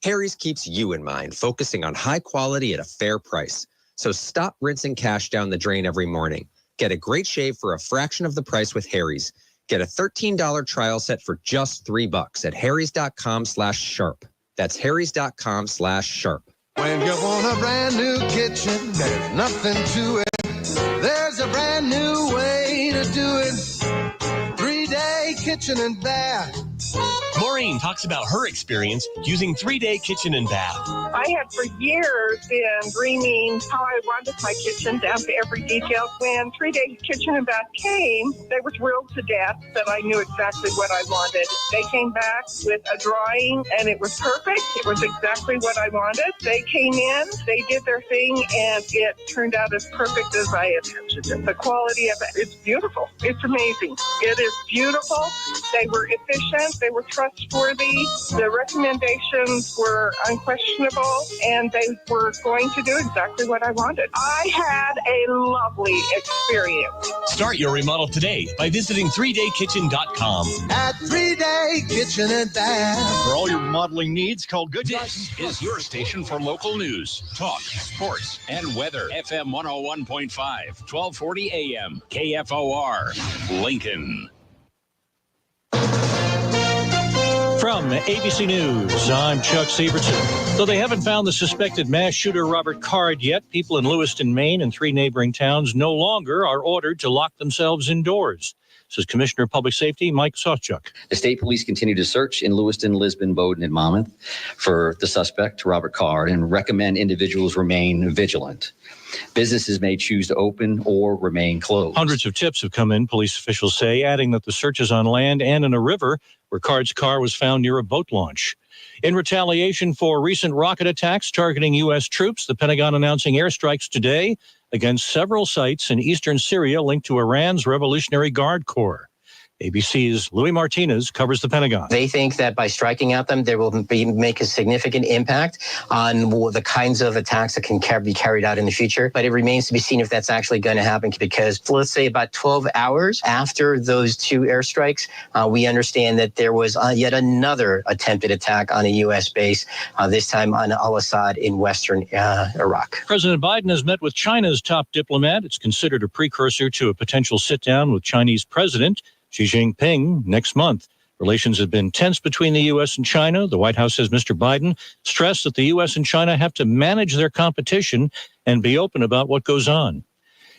Harry's keeps you in mind, focusing on high quality at a fair price. So stop rinsing cash down the drain every morning. Get a great shave for a fraction of the price with Harry's. Get a $13 trial set for just $3 at harrys.com/sharp. That's harrys.com/sharp. When you want a brand new kitchen, there's nothing to it. There's a brand new way to do it. 3-day kitchen and bath. Maureen talks about her experience using 3-day kitchen and bath. I had for years been dreaming how I wanted my kitchen down to every detail. When 3-day kitchen and bath came, they were thrilled to death that I knew exactly what I wanted. They came back with a drawing and it was perfect. It was exactly what I wanted. They came in, they did their thing, and it turned out as perfect as I imagined it. The quality of it is beautiful. It's amazing. It is beautiful. They were efficient. They were trustworthy. The recommendations were unquestionable, and they were going to do exactly what I wanted. I had a lovely experience. Start your remodel today by visiting 3daykitchen.com. At 3-day kitchen and bath. For all your remodeling needs, call Good. This is your station for local news, talk, sports, and weather. FM 101.5, 1240 AM, KFOR, Lincoln. From ABC News, I'm Chuck Severson. Though they haven't found the suspected mass shooter Robert Card yet, people in Lewiston, Maine and 3 neighboring towns no longer are ordered to lock themselves indoors. says Commissioner of Public Safety Mike Sawchuk. The state police continue to search in Lewiston, Lisbon, Bowdoin, and Monmouth for the suspect, Robert Card, and recommend individuals remain vigilant. Businesses may choose to open or remain closed. Hundreds of tips have come in, police officials say, adding that the search is on land and in a river where Card's car was found near a boat launch. In retaliation for recent rocket attacks targeting U.S. troops, the Pentagon announcing airstrikes today against several sites in eastern Syria linked to Iran's Revolutionary Guard Corps. ABC's Louis Martinez covers the Pentagon. They think that by striking at them, there will make a significant impact on the kinds of attacks that can be carried out in the future. But it remains to be seen if that's actually going to happen, because let's say about 12 hours after those two airstrikes, we understand that there was yet another attempted attack on a U.S. base, this time on Al-Assad in western Iraq. President Biden has met with China's top diplomat. It's considered a precursor to a potential sit-down with Chinese President Xi Jinping next month. Relations have been tense between the U.S. and China. The White House says Mr. Biden stressed that the U.S. and China have to manage their competition and be open about what goes on.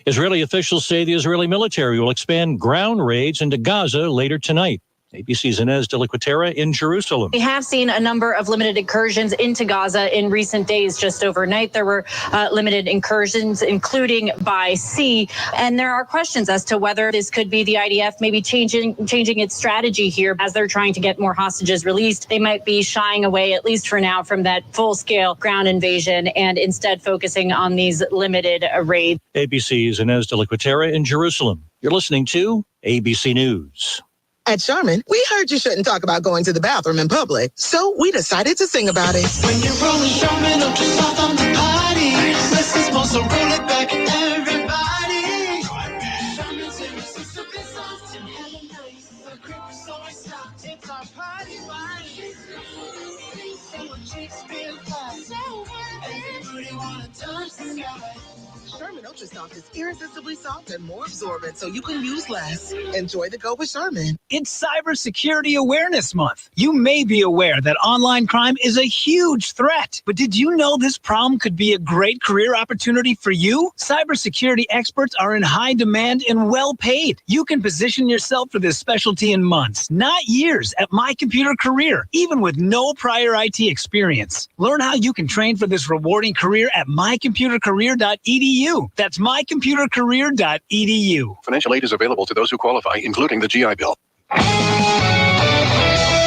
Israeli officials say the Israeli military will expand ground raids into Gaza later tonight. ABC's Inez de la Quatera in Jerusalem. We have seen a number of limited incursions into Gaza in recent days. Just overnight, there were limited incursions, including by sea. And there are questions as to whether this could be the IDF maybe changing its strategy here as they're trying to get more hostages released. They might be shying away, at least for now, from that full-scale ground invasion and instead focusing on these limited raids. ABC's Inez de la Quatera in Jerusalem. You're listening to ABC News. At Sherman, we heard you shouldn't talk about going to the bathroom in public, so we decided to sing about it. When you're rolling Sherman, don't you stop on the party. This is supposed to roll it back, everybody. Sherman's irresistible soft and hella nice. The grip is always stopped. It's our party wine. So chicks feel fine. Everybody wanna touch the sky. Sherman Ultra Soft is irresistibly soft and more absorbent, so you can use less. Enjoy the go with Sherman. It's Cybersecurity Awareness Month. You may be aware that online crime is a huge threat, but did you know this problem could be a great career opportunity for you? Cybersecurity experts are in high demand and well paid. You can position yourself for this specialty in months, not years, at My Computer Career, even with no prior IT experience. Learn how you can train for this rewarding career at mycomputercareer.edu. That's mycomputercareer.edu. Financial aid is available to those who qualify, including the GI Bill.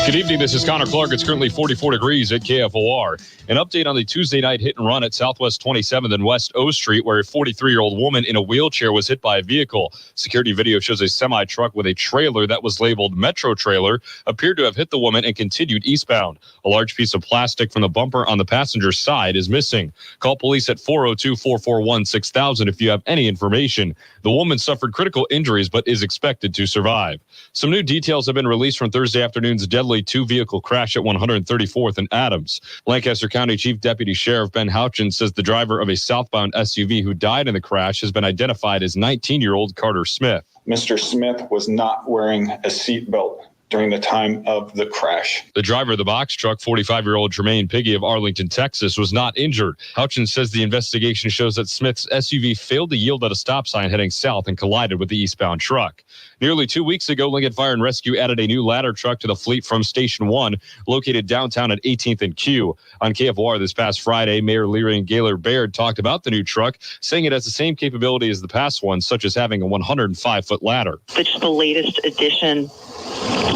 Good evening. This is Connor Clark. It's currently 44 degrees at KFOR. An update on the Tuesday night hit and run at Southwest 27th and West O Street, where a 43-year-old woman in a wheelchair was hit by a vehicle. Security video shows a semi-truck with a trailer that was labeled Metro Trailer appeared to have hit the woman and continued eastbound. A large piece of plastic from the bumper on the passenger side is missing. Call police at 402-441-6000 if you have any information. The woman suffered critical injuries but is expected to survive. Some new details have been released from Thursday afternoon's deadly two-vehicle crash at 134th and Adams. Lancaster County Chief Deputy Sheriff Ben Houchin says the driver of a southbound SUV who died in the crash has been identified as 19-year-old Carter Smith. Mr. Smith was not wearing a seatbelt during the time of the crash. The driver of the box truck, 45-year-old Jermaine Piggy of Arlington, Texas, was not injured. Houchin says the investigation shows that Smith's SUV failed to yield at a stop sign heading south and collided with the eastbound truck. Nearly 2 weeks ago, Lincoln Fire and Rescue added a new ladder truck to the fleet from Station 1, located downtown at 18th and Q. On KFOR this past Friday, Mayor Leary and Gaylor Baird talked about the new truck, saying it has the same capability as the past one, such as having a 105-foot ladder. It's the latest addition.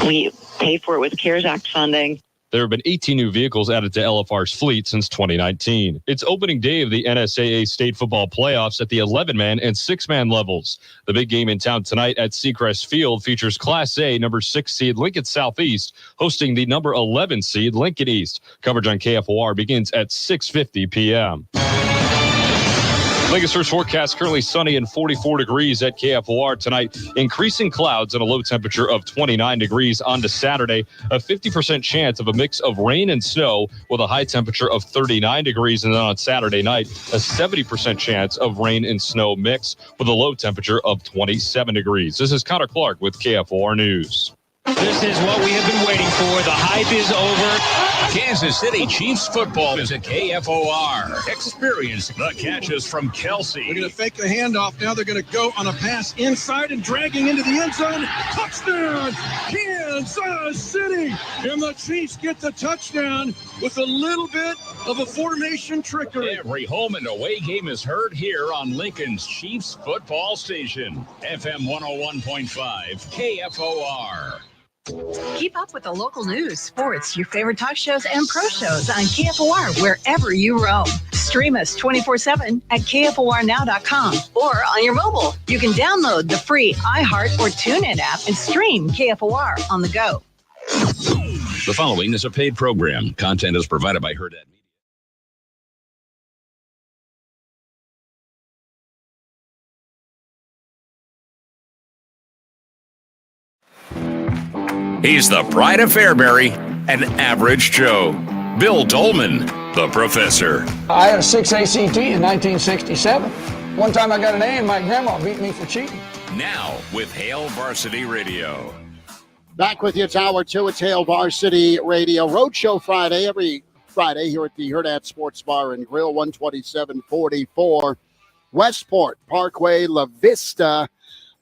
We pay for it with CARES Act funding. There have been 18 new vehicles added to LFR's fleet since 2019. It's opening day of the NSAA state football playoffs at the 11-man and 6-man levels. The big game in town tonight at Seacrest Field features Class A number 6 seed Lincoln Southeast hosting the number 11 seed Lincoln East. Coverage on KFOR begins at 6:50 p.m. Lincoln's first forecast currently sunny and 44 degrees at KFOR tonight. Increasing clouds and a low temperature of 29 degrees on to Saturday. A 50% chance of a mix of rain and snow with a high temperature of 39 degrees. And then on Saturday night, a 70% chance of rain and snow mix with a low temperature of 27 degrees. This is Connor Clark with KFOR News. This is what we have been waiting for. The hype is over. Kansas City Chiefs football is at KFOR. Experience the catches from Kelsey. They're going to fake the handoff. Now they're going to go on a pass inside and dragging into the end zone. Touchdown, Kansas City. And the Chiefs get the touchdown with a little bit of a formation trickery. Every home and away game is heard here on Lincoln's Chiefs football station. FM 101.5 KFOR. Keep up with the local news, sports, your favorite talk shows, and pro shows on KFOR wherever you roam. Stream us 24/7 at KFORnow.com or on your mobile. You can download the free iHeart or TuneIn app and stream KFOR on the go. The following is a paid program. Content is provided by Hurrdat. He's the pride of Fairbury, an average Joe. Bill Dolman, the professor. I had a 6 ACT in 1967. One time I got an A and my grandma beat me for cheating. Now with Hail Varsity Radio. Back with you, it's hour 2. It's Hail Varsity Radio. Roadshow Friday, every Friday here at the Hurrdat Sports Bar and Grill, 12744 Westport Parkway, La Vista.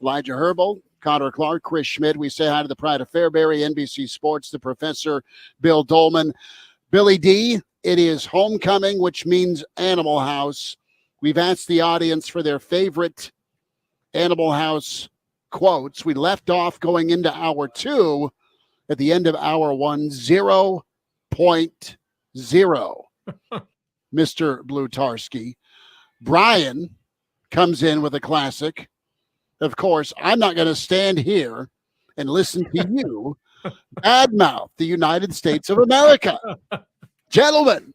Elijah Herbel, Connor Clark, Chris Schmidt. We say hi to the pride of Fairbury, NBC Sports, the professor, Bill Dolman. Billy D, it is homecoming, which means Animal House. We've asked the audience for their favorite Animal House quotes. We left off going into hour 2 at the end of hour 1, 0.0. Mr. Blutarski. Brian comes in with a classic. Of course, I'm not going to stand here and listen to you badmouth the United States of America. Gentlemen,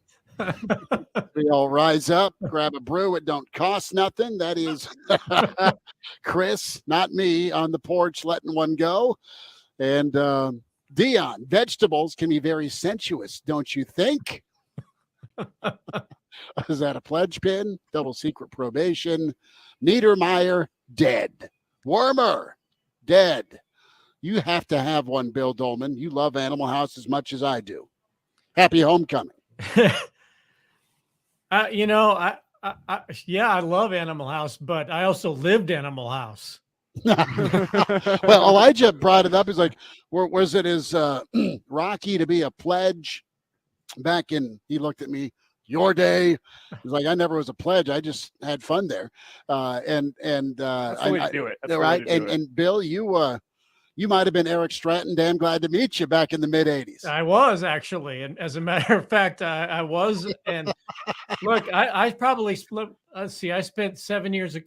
we all rise up, grab a brew. It don't cost nothing. That is Chris, not me, on the porch letting one go. And Dion, vegetables can be very sensuous, don't you think? Is that a pledge pin? Double secret probation. Niedermeyer, dead. Wormer, dead. You have to have one, Bill Dolman. You love Animal House as much as I do. Happy homecoming. I love Animal House, but I also lived Animal House. Well, Elijah brought it up. He's like, was it as Rocky to be a pledge back in, he looked at me, your day. He's like, I never was a pledge. I just had fun there. That's the way to do it. That's right. And Bill, you might have been Eric Stratton. Damn glad to meet you back in the mid 80s. I was actually. And as a matter of fact, I was. And look, I probably split. Let's see, I spent 5 years of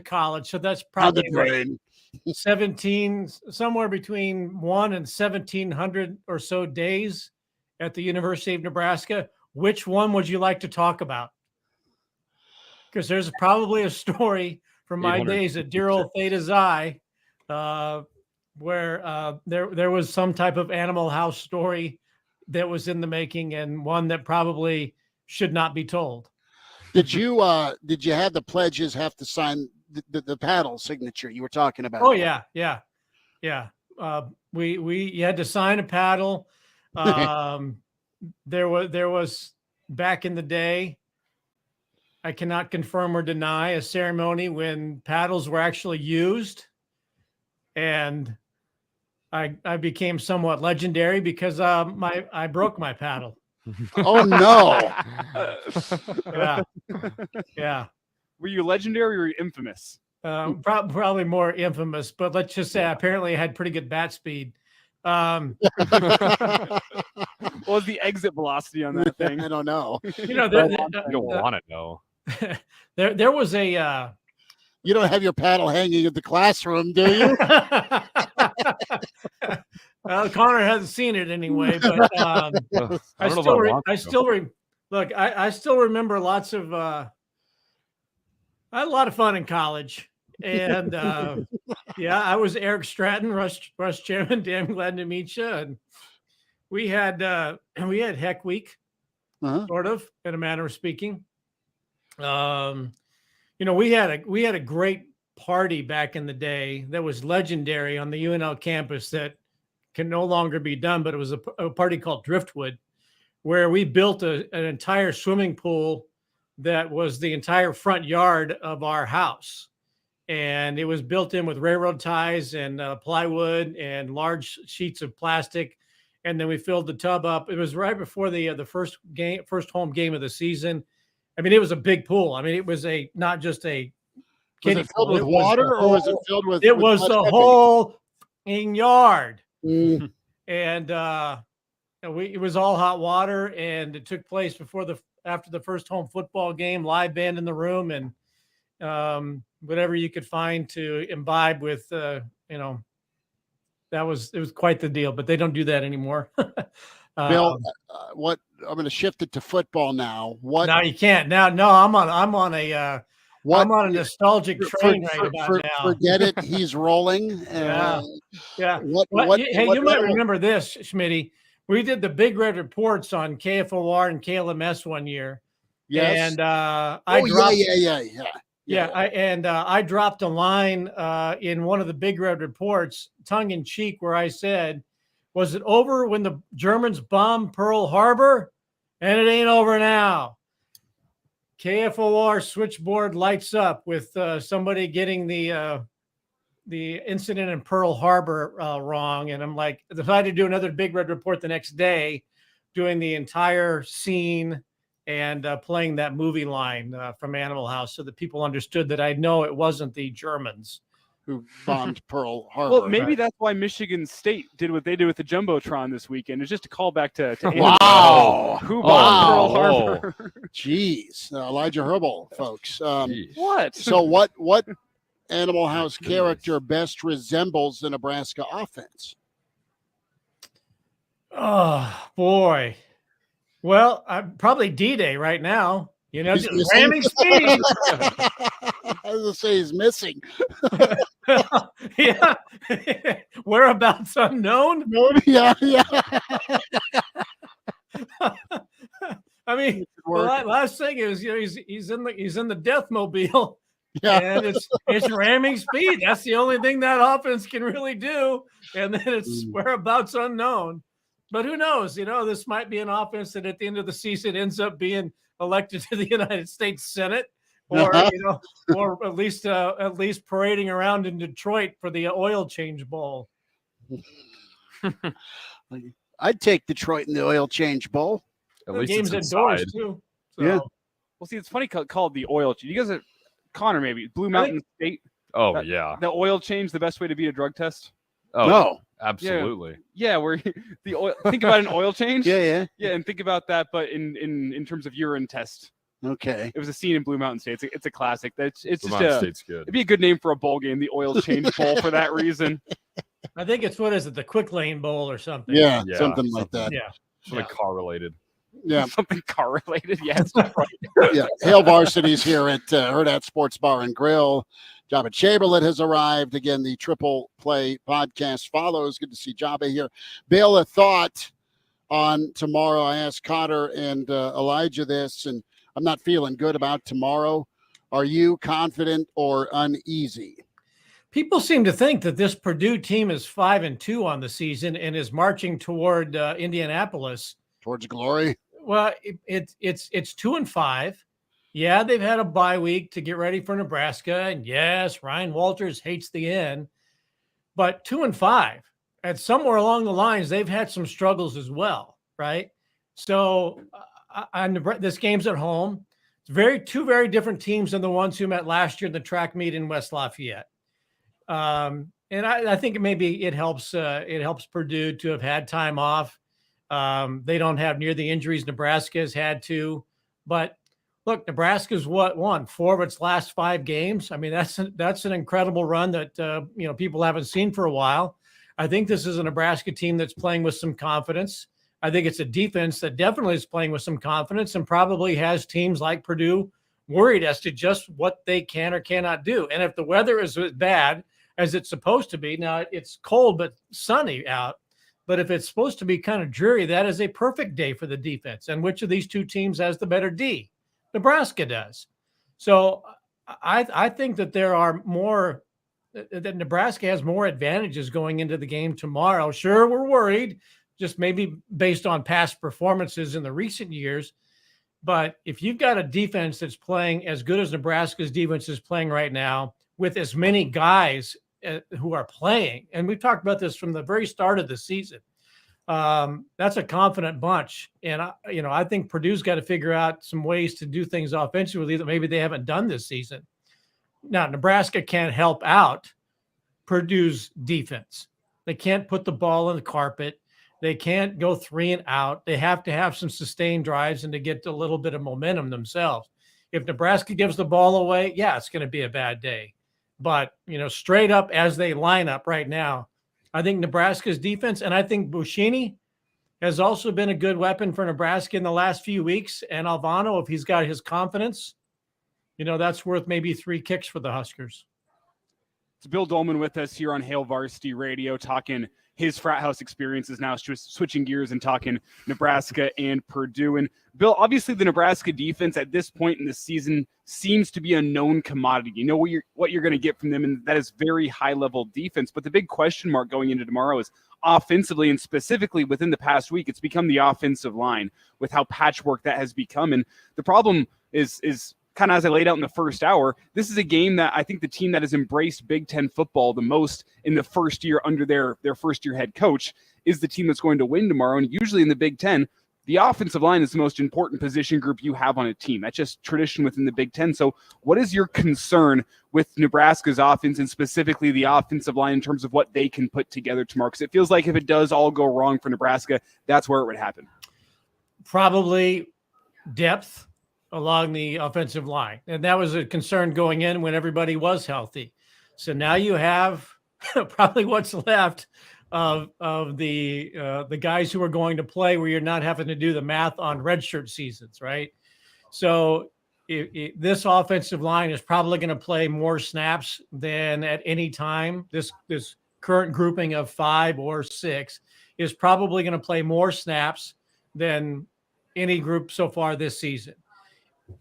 college. So that's probably 17, somewhere between 1 and 1,700 or so days at the University of Nebraska. Which one would you like to talk about? Because there's probably a story from my days at dear old Theta Xi, where there was some type of Animal House story that was in the making, and one that probably should not be told. Did you have the pledges have to sign the paddle signature you were talking about? Oh yeah. We had to sign a paddle. There was back in the day, I cannot confirm or deny, a ceremony when paddles were actually used, and I became somewhat legendary because I broke my paddle. Oh no! Yeah. Were you legendary or infamous? Probably more infamous, but let's just say apparently I had pretty good bat speed. What was the exit velocity on that thing? I don't know. You don't want to know. There was a. You don't have your paddle hanging in the classroom, do you? Well, Connor hasn't seen it anyway, but I still remember lots of. I had a lot of fun in college. And I was Eric Stratton, Rush Chairman. Damn glad to meet you. And we had Heck Week, sort of, in a manner of speaking. We had a great party back in the day that was legendary on the UNL campus that can no longer be done, but it was a party called Driftwood, where we built an entire swimming pool that was the entire front yard of our house. And it was built in with railroad ties and plywood and large sheets of plastic. And then we filled the tub up. It was right before the first home game of the season. I mean, it was a big pool. I mean, it was not just a Was it filled with water, or was it filled with? It was the whole yard. Mm. And it was all hot water, and it took place after the first home football game. Live band in the room, and whatever you could find to imbibe with. It was quite the deal, but they don't do that anymore. Bill, what I'm going to shift it to football now. What? No, you can't. Now, no, I'm on a nostalgic train right about now. Forget it. He's rolling. Yeah. Hey, you might remember this, Schmitty. We did the Big Red Reports on KFOR and KLMS one year. Yes. And I dropped a line in one of the Big Red Reports, tongue in cheek, where I said, "Was it over when the Germans bombed Pearl Harbor? And it ain't over now." KFOR switchboard lights up with somebody getting the incident in Pearl Harbor wrong. And I'm like, I decided to do another Big Red Report the next day, doing the entire scene and playing that movie line from Animal House, so that people understood that I know it wasn't the Germans who bombed Pearl Harbor. Well, maybe that's why Michigan State did what they did with the Jumbotron this weekend. It's just a callback to wow. Who bombed Pearl Harbor? Jeez. Elijah Herbel, folks. What? So what Animal House character best resembles the Nebraska offense? Oh, boy. Well, I'm probably D-Day right now. Just ramming speed. I was going to say he's missing. Yeah. Whereabouts unknown? Yeah. I mean, the last thing is, he's in the Deathmobile. Yeah. And it's ramming speed. That's the only thing that offense can really do. And then it's whereabouts unknown. But who knows? This might be an offense that at the end of the season ends up being elected to the United States Senate, or or at least parading around in Detroit for the oil change bowl. I'd take Detroit in the oil change bowl. At least game's indoors too. So. Yeah. Well, see, it's funny called the oil change. You guys are Connor, maybe Blue Mountain State. Oh, yeah. The oil change, the best way to beat a drug test. Oh, no. Absolutely. Yeah, where the oil. Think about an oil change. Yeah. And think about that, but in terms of urine test. Okay. It was a scene in Blue Mountain State. It's a classic. It's Blue just Mountain State's good. It'd be a good name for a bowl game, the oil change bowl, for that reason. I think it's the Quick Lane Bowl or something. Yeah, something like that. Yeah. Something car related. Yeah. Something car related. Yes. Right. Yeah. Hail Varsity's here at Hurrdat Sports Bar and Grill. Jabba Chamberlain has arrived. Again, the Triple Play podcast follows. Good to see Jabba here. Bill, a thought on tomorrow. I asked Cotter and Elijah this, and I'm not feeling good about tomorrow. Are you confident or uneasy? People seem to think that this Purdue team is 5-2 on the season and is marching toward Indianapolis. Towards glory? Well, it's 2-5. Yeah, they've had a bye week to get ready for Nebraska. And yes, Ryan Walters hates the end. But 2-5. And somewhere along the lines, they've had some struggles as well, right? So this game's at home. It's two very different teams than the ones who met last year in the track meet in West Lafayette. And I think maybe it helps Purdue to have had time off. They don't have near the injuries Nebraska has had to. But look, Nebraska's won 4 of its last 5 games. I mean, that's an incredible run that people haven't seen for a while. I think this is a Nebraska team that's playing with some confidence. I think it's a defense that definitely is playing with some confidence and probably has teams like Purdue worried as to just what they can or cannot do. And if the weather is as bad as it's supposed to be, now it's cold but sunny out, but if it's supposed to be kind of dreary, that is a perfect day for the defense. And which of these two teams has the better D? Nebraska does. So I think that there are more that Nebraska has more advantages going into the game tomorrow. Sure, we're worried, just maybe based on past performances in the recent years. But if you've got a defense that's playing as good as Nebraska's defense is playing right now, with as many guys who are playing, and we've talked about this from the very start of the season, that's a confident bunch. And I think Purdue's got to figure out some ways to do things offensively that maybe they haven't done this season. Now, Nebraska can't help out Purdue's defense. They can't put the ball on the carpet. They can't go 3 and out. They have to have some sustained drives and to get a little bit of momentum themselves. If Nebraska gives the ball away, yeah, it's going to be a bad day. But, straight up as they line up right now, I think Nebraska's defense, and I think Buschini has also been a good weapon for Nebraska in the last few weeks. And Alvano, if he's got his confidence, that's worth maybe 3 kicks for the Huskers. It's Bill Dolman with us here on Hail Varsity Radio, talking his frat house experiences, now switching gears and talking Nebraska and Purdue. And Bill, obviously the Nebraska defense at this point in the season seems to be a known commodity. You know what you're going to get from them, and that is very high-level defense. But the big question mark going into tomorrow is offensively, and specifically within the past week, it's become the offensive line with how patchwork that has become. And the problem is kind of as I laid out in the first hour, this is a game that I think the team that has embraced Big Ten football the most in the first year under their first-year head coach is the team that's going to win tomorrow. And usually in the Big Ten, the offensive line is the most important position group you have on a team. That's just tradition within the Big Ten. So what is your concern with Nebraska's offense and specifically the offensive line in terms of what they can put together tomorrow? Because it feels like if it does all go wrong for Nebraska, that's where it would happen. Probably depth along the offensive line. And that was a concern going in when everybody was healthy. So now you have probably what's left of the guys who are going to play where you're not having to do the math on redshirt seasons, right? So this offensive line is probably going to play more snaps than at any time. This current grouping of 5 or 6 is probably going to play more snaps than any group so far this season.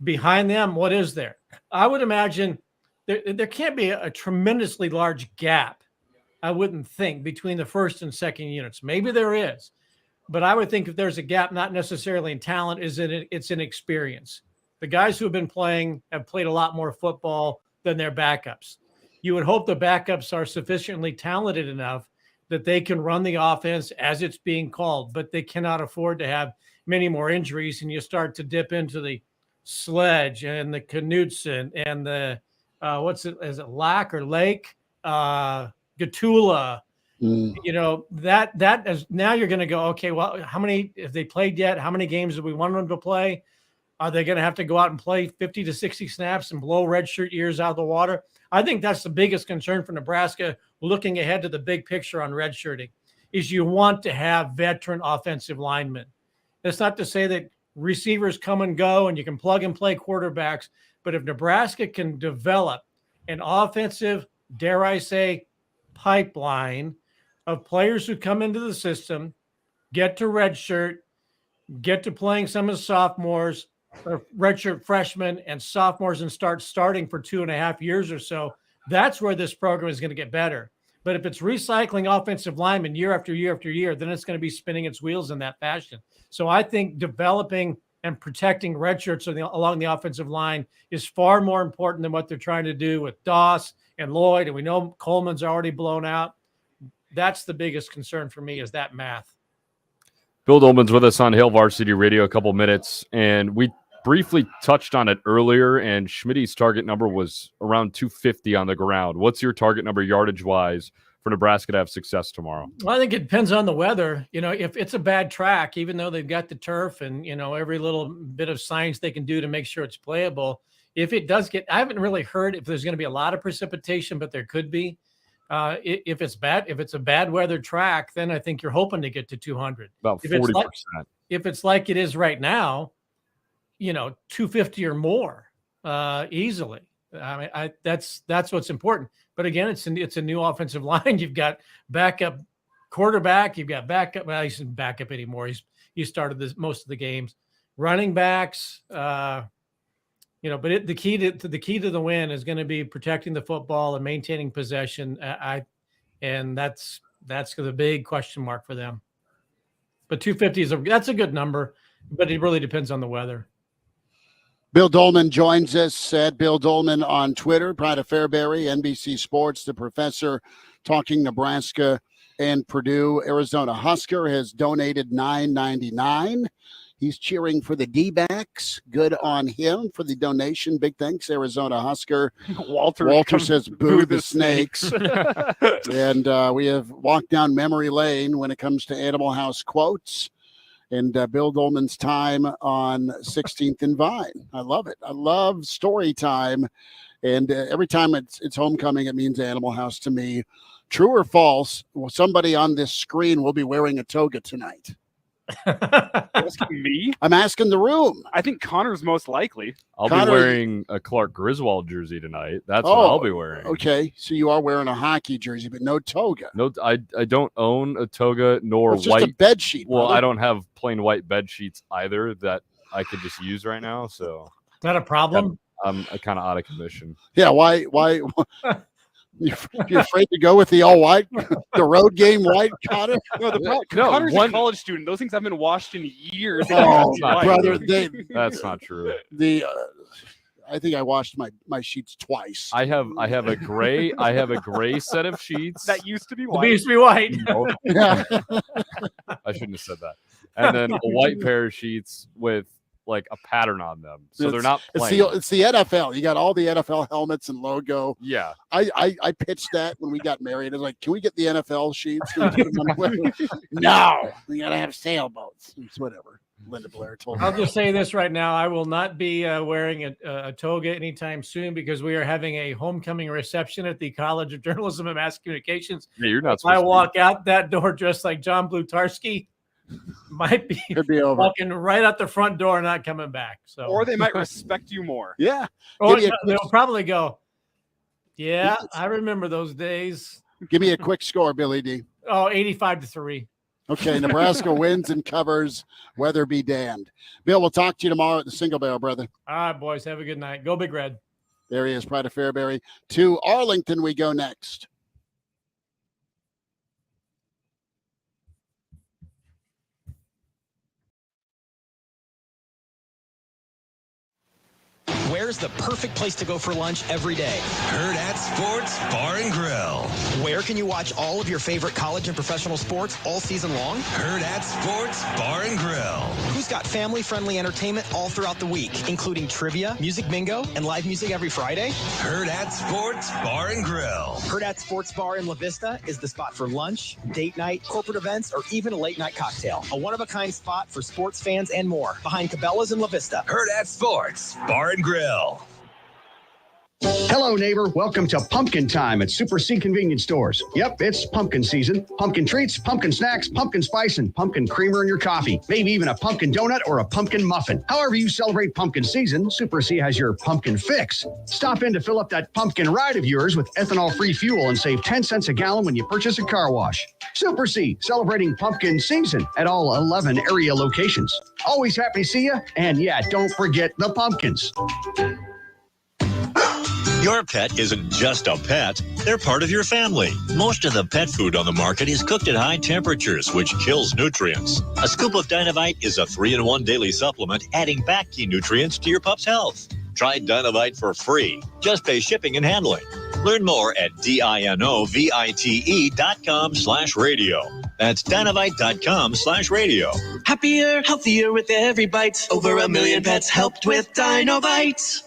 Behind them, what is there? I would imagine there can't be a tremendously large gap, I wouldn't think, between the first and second units. Maybe there is, but I would think if there's a gap, not necessarily in talent, it's in experience. The guys who have been playing have played a lot more football than their backups. You would hope the backups are sufficiently talented enough that they can run the offense as it's being called, but they cannot afford to have many more injuries, and you start to dip into the Sledge and the Knutson and the is it Lack or Lake Gatula? That is now you're going to go, okay, well, how many have they played yet? How many games do we want them to play? Are they going to have to go out and play 50 to 60 snaps and blow redshirt years out of the water? I think that's the biggest concern for Nebraska looking ahead to the big picture on redshirting is you want to have veteran offensive linemen. That's not to say that receivers come and go and you can plug and play quarterbacks. But if Nebraska can develop an offensive, dare I say, pipeline of players who come into the system, get to redshirt, get to playing some of the sophomores or redshirt freshmen and sophomores and start starting for 2.5 years or so, that's where this program is going to get better. But if it's recycling offensive linemen year after year after year, then it's going to be spinning its wheels in that fashion. So I think developing and protecting redshirts along the offensive line is far more important than what they're trying to do with Doss and Lloyd. And we know Coleman's already blown out. That's the biggest concern for me is that math. Bill Dolman's with us on Hail Varsity Radio a couple minutes, and we briefly touched on it earlier, and Schmidt's target number was around 250 on the ground. What's your target number yardage-wise for Nebraska to have success tomorrow? Well, I think it depends on the weather. If it's a bad track, even though they've got the turf and, every little bit of science they can do to make sure it's playable, if it does I haven't really heard if there's going to be a lot of precipitation, but there could be. If it's a bad weather track, then I think you're hoping to get to 200. About 40%. If it's like it is right now, 250 or more easily. I mean, that's what's important. But again, it's a new offensive line. You've got backup quarterback. You've got backup. Well, he's not backup anymore. He started most of the games. Running backs. But the key to the win is going to be protecting the football and maintaining possession. And that's the big question mark for them. But 250 that's a good number, but it really depends on the weather. Bill Dolman joins us at Bill Dolman on Twitter. Pride of Fairbury, NBC Sports, the professor, talking Nebraska and Purdue. Arizona Husker has donated $9.99. He's cheering for the D-backs. Good on him for the donation. Big thanks, Arizona Husker. Walter says, boo the snakes. And we have walked down memory lane when it comes to Animal House quotes. And Bill Dolman's time on 16th and Vine. I love it. I love story time. And every time it's homecoming, it means Animal House to me. True or false, somebody on this screen will be wearing a toga tonight. Asking me? I'm asking the room. I think Connor's most likely. I'll be wearing a Clark Griswold jersey tonight. That's what I'll be wearing. Okay, so you are wearing a hockey jersey, but no toga. No, I don't own a toga nor it's white. Just a bed sheet. Well, brother. I don't have plain white bed sheets either that I could just use right now. So is that a problem? I'm kind of out of commission. Yeah, why? You're afraid to go with the all white, the road game white, Connor? Connor's a college student. Those things haven't been washed in years. Oh, brother, that's not true. I think I washed my sheets twice. I have a gray set of sheets that used to be white. It used to be white. Yeah. I shouldn't have said that. And then a white pair of sheets with like a pattern on them, so they're not plain. It's the NFL. You got all the NFL helmets and logo. Yeah, I pitched that when we got married. I was like, "Can we get the NFL sheets?" No, we gotta have sailboats. It's whatever. Linda Blair told me. I'll just say this right now: I will not be wearing a toga anytime soon because we are having a homecoming reception at the College of Journalism and Mass Communications. Yeah, you're not. I walk out that door dressed like John Blutarski. Might be walking right out the front door and not coming back. So, or they might respect you more. Yeah. Or they'll probably go, yeah, I remember those days. Give me a quick score, Billy D. Oh, 85-3. Okay, Nebraska wins and covers. Weather be damned. Bill, we'll talk to you tomorrow at the Single Barrel, brother. All right, boys. Have a good night. Go Big Red. There he is, Pride of Fairbury. To Arlington we go next. Where's the perfect place to go for lunch every day? Herd at Sports Bar and Grill. Where can you watch all of your favorite college and professional sports all season long? Herd at Sports Bar and Grill. Who's got family-friendly entertainment all throughout the week, including trivia, music bingo, and live music every Friday? Herd at Sports Bar and Grill. Herd at Sports Bar in La Vista is the spot for lunch, date night, corporate events, or even a late-night cocktail. A one-of-a-kind spot for sports fans and more. Behind Cabela's in La Vista. Herd at Sports Bar and Grill. Hello, neighbor. Welcome to Pumpkin Time at Super C Convenience Stores. Yep, it's pumpkin season. Pumpkin treats, pumpkin snacks, pumpkin spice, and pumpkin creamer in your coffee. Maybe even a pumpkin donut or a pumpkin muffin. However you celebrate pumpkin season, Super C has your pumpkin fix. Stop in to fill up that pumpkin ride of yours with ethanol-free fuel and save 10 cents a gallon when you purchase a car wash. Super C, celebrating pumpkin season at all 11 area locations. Always happy to see you. And yeah, don't forget the pumpkins. Your pet isn't just a pet, they're part of your family. Most of the pet food on the market is cooked at high temperatures, which kills nutrients. A scoop of Dynovite is a 3-in-1 daily supplement, adding back key nutrients to your pup's health. Try Dynovite for free. Just pay shipping and handling. Learn more at dinovite.com/radio. That's Dynovite.com/radio. Happier, healthier with every bite. Over 1 million pets helped with Dynovite.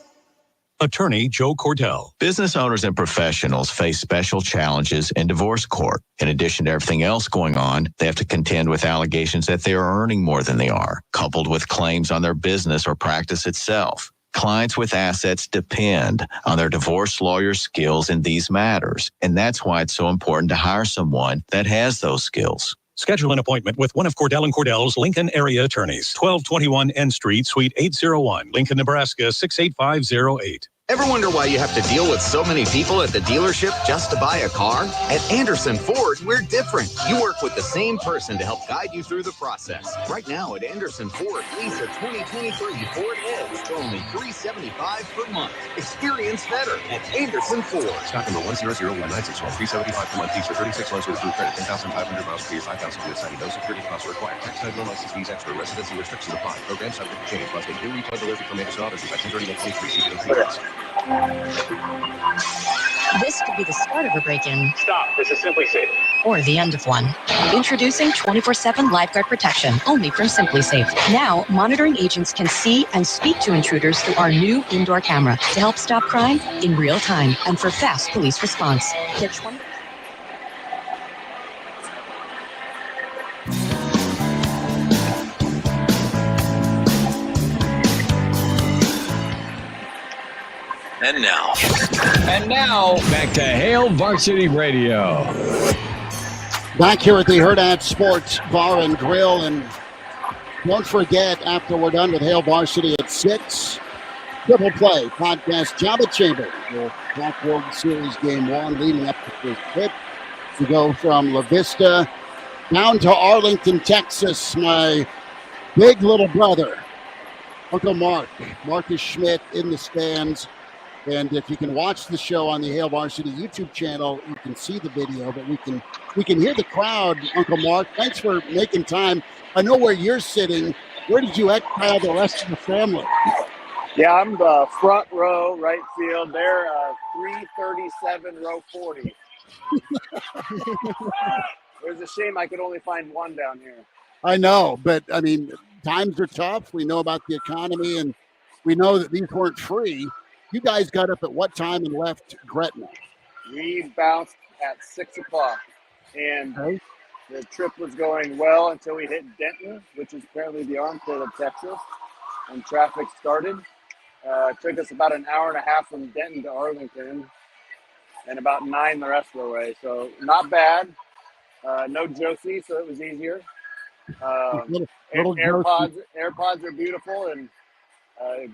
Attorney Joe Cordell. Business owners and professionals face special challenges in divorce court. In addition to everything else going on, they have to contend with allegations that they are earning more than they are, coupled with claims on their business or practice itself. Clients with assets depend on their divorce lawyer's skills in these matters, and that's why it's so important to hire someone that has those skills. Schedule an appointment with one of Cordell & Cordell's Lincoln area attorneys. 1221 N Street, Suite 801, Lincoln, Nebraska 68508. Ever wonder why you have to deal with so many people at the dealership just to buy a car? At Anderson Ford, we're different. You work with the same person to help guide you through the process. Right now at Anderson Ford, lease a 2023 Ford Edge for only $375 per month. Experience better at Anderson Ford. Stock number 1001961, $375 per month. Lease for 36 months with approved credit. 10,500 miles per year, 5,000 with signing. No security deposit required. Tax title and license fees extra. Residency restrictions apply. Program subject to change. Must take new retail delivery from Anderson Auto Group by 103123. See dealer fees. This could be the start of a break-in. Stop. This is Simply Safe. Or the end of one. Introducing 24/7 lifeguard protection, only from Simply Safe. Now, monitoring agents can see and speak to intruders through our new indoor camera to help stop crime in real time and for fast police response. Get 20. And now, back to Hail Varsity Radio. Back here at the Hurrdat Sports Bar and Grill. And don't forget, after we're done with Hail Varsity at 6, Triple Play Podcast Java Chamber. The Black World Series Game 1 leading up to the tip to go from La Vista down to Arlington, Texas. My big little brother, Uncle Marcus Schmidt in the stands. And if you can watch the show on the Hail Varsity YouTube channel, you can see the video, but we can hear the crowd. Uncle Mark, thanks for making time. I know where you're sitting. Where did you exile the rest of the family? Yeah, I'm the front row, right field. They're 337, row 40. It was a shame I could only find one down here. I know, but I mean, times are tough. We know about the economy, and we know that these weren't free. You guys got up at what time and left Gretna? We bounced at 6 o'clock, and the trip was going well until we hit Denton, which is apparently the armpit of Texas, and traffic started. It took us about an hour and a half from Denton to Arlington, and about 9 the rest of the way. So not bad. No Josie, so it was easier. AirPods are beautiful, and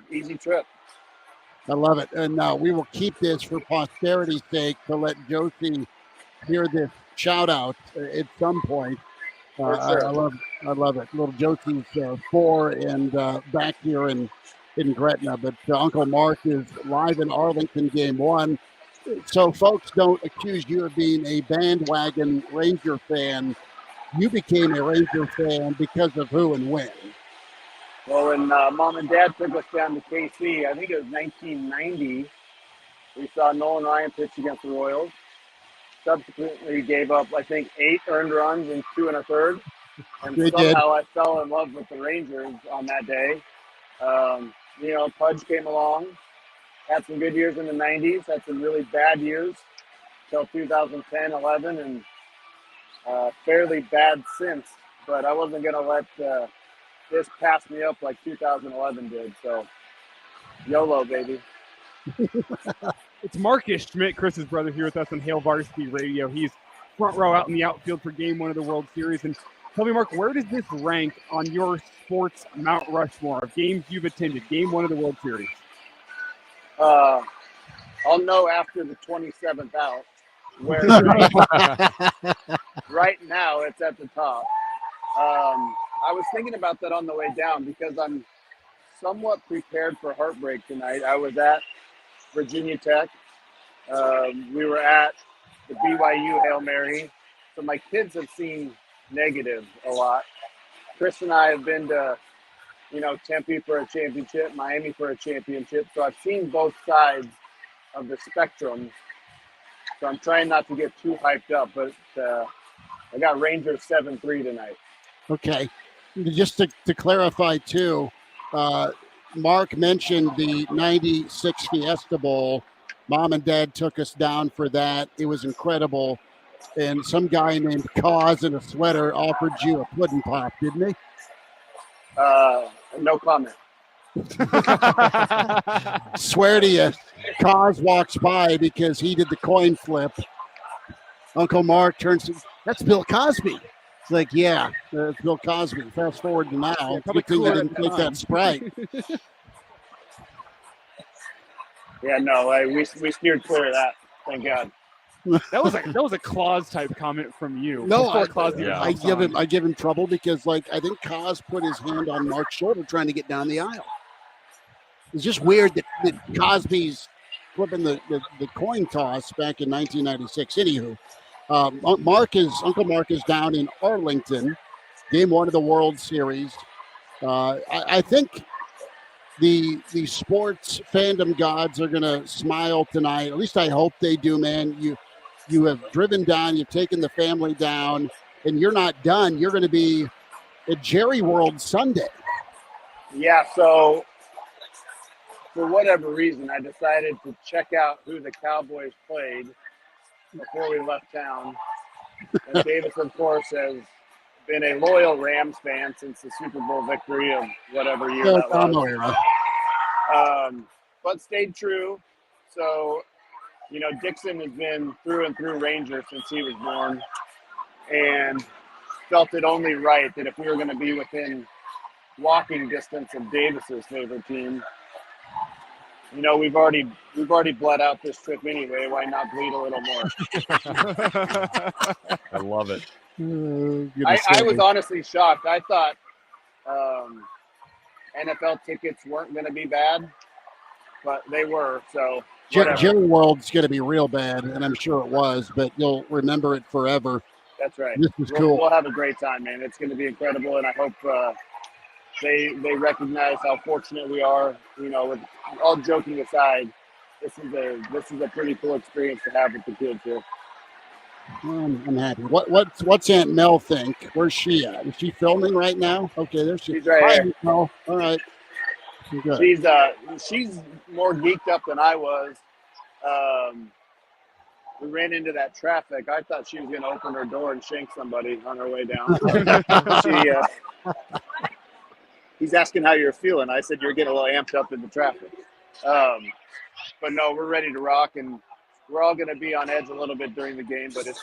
easy trip. I love it. And we will keep this for posterity's sake to let Josie hear this shout out at some point. Sure. I love it. Little Josie's 4 and back here in Gretna. But Uncle Mark is live in Arlington game 1. So folks don't accuse you of being a bandwagon Ranger fan. You became a Ranger fan because of who and when? Well, when Mom and Dad took us down to KC, I think it was 1990, we saw Nolan Ryan pitch against the Royals. Subsequently gave up, I think, 8 earned runs in 2 1/3. And somehow I fell in love with the Rangers on that day. Pudge came along, had some good years in the 90s, had some really bad years until 2010, 11, and fairly bad since. But I wasn't going to let this passed me up like 2011 did. So, YOLO, baby. It's Marcus Schmidt, Chris's brother, here with us on Hail Varsity Radio. He's front row out in the outfield for Game 1 of the World Series. And tell me, Mark, where does this rank on your sports Mount Rushmore of games you've attended, Game 1 of the World Series? I'll know after the 27th out. Where right now it's at the top. I was thinking about that on the way down because I'm somewhat prepared for heartbreak tonight. I was at Virginia Tech. We were at the BYU Hail Mary. So my kids have seen negative a lot. Chris and I have been to, Tempe for a championship, Miami for a championship. So I've seen both sides of the spectrum. So I'm trying not to get too hyped up, but I got Rangers 7-3 tonight. Okay. Just to clarify, too, Mark mentioned the 96 Fiesta Bowl. Mom and Dad took us down for that. It was incredible. And some guy named Cause in a sweater offered you a pudding pop, didn't he? No comment. Swear to you, Cause walks by because he did the coin flip. Uncle Mark turns to, that's Bill Cosby. It's like, yeah, it's Bill Cosby. Fast forward to now. Good thing I didn't take that Sprite. Yeah, no, we steered clear of that. Thank God. That was a Claus type comment from you. No, I give him trouble because, like, I think Cos put his hand on Mark's shoulder trying to get down the aisle. It's just weird that Cosby's flipping the coin toss back in 1996. Anywho, Uncle Mark is down in Arlington, game 1 of the World Series. I think the sports fandom gods are going to smile tonight. At least I hope they do, man. You have driven down, you've taken the family down, and you're not done. You're going to be at Jerry World Sunday. Yeah, so for whatever reason, I decided to check out who the Cowboys played before we left town. And Davis, of course, has been a loyal Rams fan since the Super Bowl victory of whatever year that was. But stayed true. So, Dixon has been through and through Ranger since he was born, and felt it only right that if we were going to be within walking distance of Davis's favorite team, we've already bled out this trip anyway. Why not bleed a little more? I love it. I was honestly shocked. I thought NFL tickets weren't going to be bad, but they were. So Jerry World's going to be real bad, and I'm sure it was, but you'll remember it forever. That's right. This is cool. We'll have a great time, man. It's going to be incredible, and I hope they recognize how fortunate we are. With all joking aside, this is a pretty cool experience to have with the kids here. I'm happy. What's Aunt Mel think? Where's she at? Is she filming right now? Okay, there she is. She's right here. All right. Good. She's more geeked up than I was. We ran into that traffic. I thought she was going to open her door and shank somebody on her way down. He's asking how you're feeling. I said you're getting a little amped up in the traffic. But no, we're ready to rock, and we're all going to be on edge a little bit during the game. But it's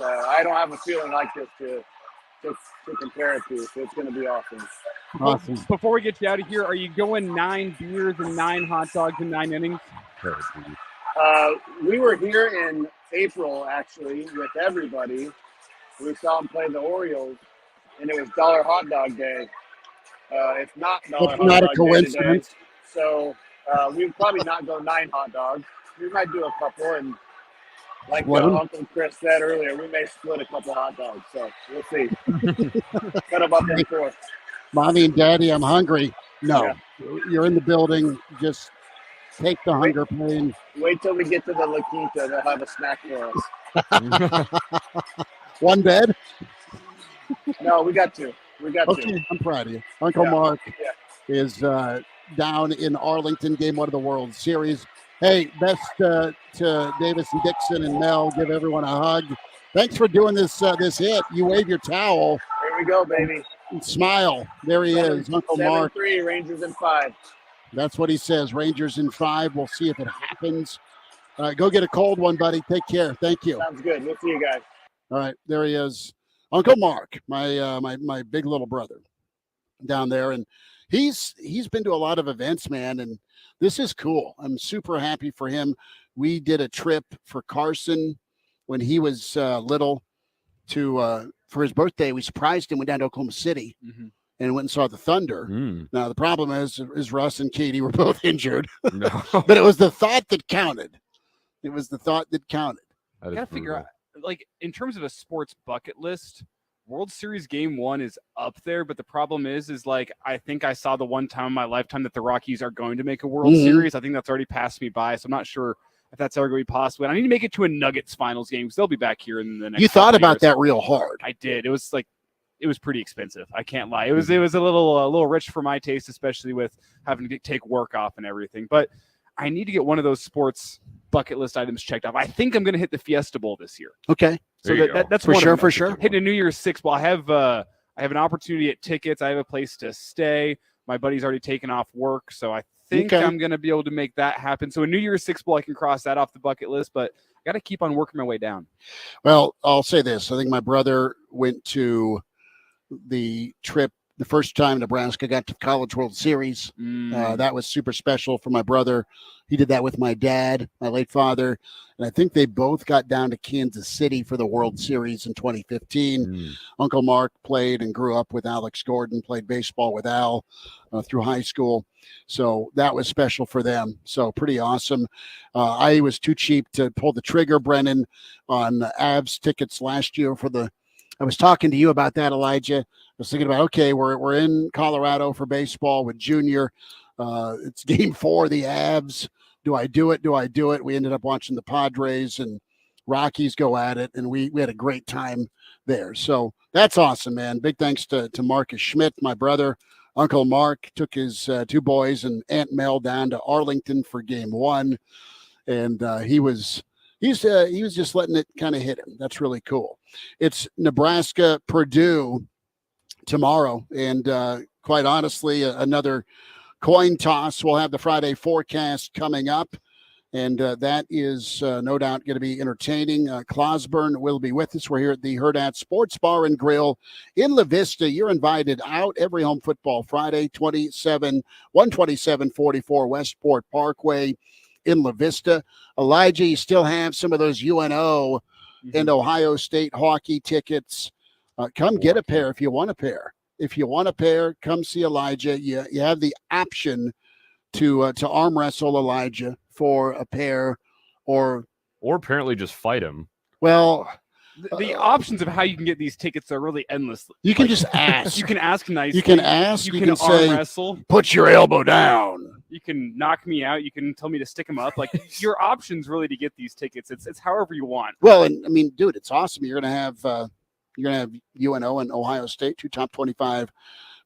I don't have a feeling like this to compare it to. So it's going to be awesome. Awesome. Before we get you out of here, are you going 9 beers and 9 hot dogs in 9 innings? We were here in April, actually, with everybody. We saw them play the Orioles, and it was Dollar Hot Dog Day. It's not Dollar Hot Dog Day. It's not a coincidence. Today. So we would probably not go 9 hot dogs. We might do a couple, and like Uncle Chris said earlier, we may split a couple hot dogs. So we'll see. Cut them up in 4. Mommy and Daddy, I'm hungry. No, You're in the building. Just take the hunger pain. Wait till we get to the La Quinta. They'll have a snack for us. One bed? No, we got 2. Okay, I'm proud of you. Uncle Mark is down in Arlington, game 1 of the World Series. Hey, best to Davis and Dixon and Mel. Give everyone a hug. Thanks for doing this hit. You wave your towel. Here we go, baby. And smile. There he is, Uncle Mark. 7-3, Rangers in 5. That's what he says. Rangers in 5. We'll see if it happens. Go get a cold one, buddy. Take care. Thank you. Sounds good. We'll see you guys. All right, there he is, Uncle Mark, my big little brother down there, and he's been to a lot of events, man, and this is cool. I'm super happy for him. We did a trip for Carson when he was little to for his birthday. We surprised him. Went down to Oklahoma City and went and saw the Thunder. Now the problem is Russ and Katie were both injured, but it was the thought that counted. It was the thought that counted. I gotta figure out, like, in terms of a sports bucket list, World Series game 1 is up there, but the problem is like, I think I saw the one time in my lifetime that the Rockies are going to make a World Series. I think that's already passed me by, so I'm not sure if that's ever going to be possible. And I need to make it to a Nuggets finals game, because they'll be back here in the next. You thought about years. that real hard. I did. It was pretty expensive. I can't lie. It was a little rich for my taste, especially with having to take work off and everything. But I need to get one of those sports bucket list items checked off. I think I'm going to hit the Fiesta Bowl this year. Okay. So that's for sure. Hitting a New Year's Six Bowl. I have an opportunity at tickets. I have a place to stay. My buddy's already taken off work, so I think I'm going to be able to make that happen. So a New Year's Six Bowl, I can cross that off the bucket list, but I got to keep on working my way down. Well, I'll say this. I think my brother went to the trip the first time Nebraska got to the College World Series. That was super special for my brother. He did that with my dad, my late father. And I think they both got down to Kansas City for the World Series in 2015. Uncle Mark played and grew up with Alex Gordon, played baseball with Al through high school. So that was special for them. So pretty awesome. I was too cheap to pull the trigger, Brennan, on Avs tickets last year I was talking to you about that, Elijah. I was thinking about, okay, we're in Colorado for baseball with Junior. It's game 4, the Avs. Do I do it? We ended up watching the Padres and Rockies go at it, and we had a great time there. So that's awesome, man. Big thanks to Marcus Schmidt, my brother. Uncle Mark took his 2 boys and Aunt Mel down to Arlington for game 1, and he was just letting it kind of hit him. That's really cool. It's Nebraska-Purdue tomorrow, and quite honestly, another coin toss. We'll have the Friday forecast coming up, and that is no doubt going to be entertaining. Clauseborne will be with us. We're here at the Hurrdat Sports Bar and Grill in La Vista. You're invited out every home football Friday, 12744 Westport Parkway in La Vista. Elijah, you still have some of those UNO and Ohio State hockey tickets. Come get a pair if you want a pair. If you want a pair, come see Elijah. You have the option to arm wrestle Elijah for a pair, or apparently just fight him. Well, the options of how you can get these tickets are really endless. You can just ask. You can ask nicely. You can ask. You can can arm say, wrestle. Put your elbow down. You can knock me out. You can tell me to stick them up. Like your options really to get these tickets. It's however you want. Well, and I mean, dude, it's awesome. You're gonna have UNO and Ohio State, 2 top 25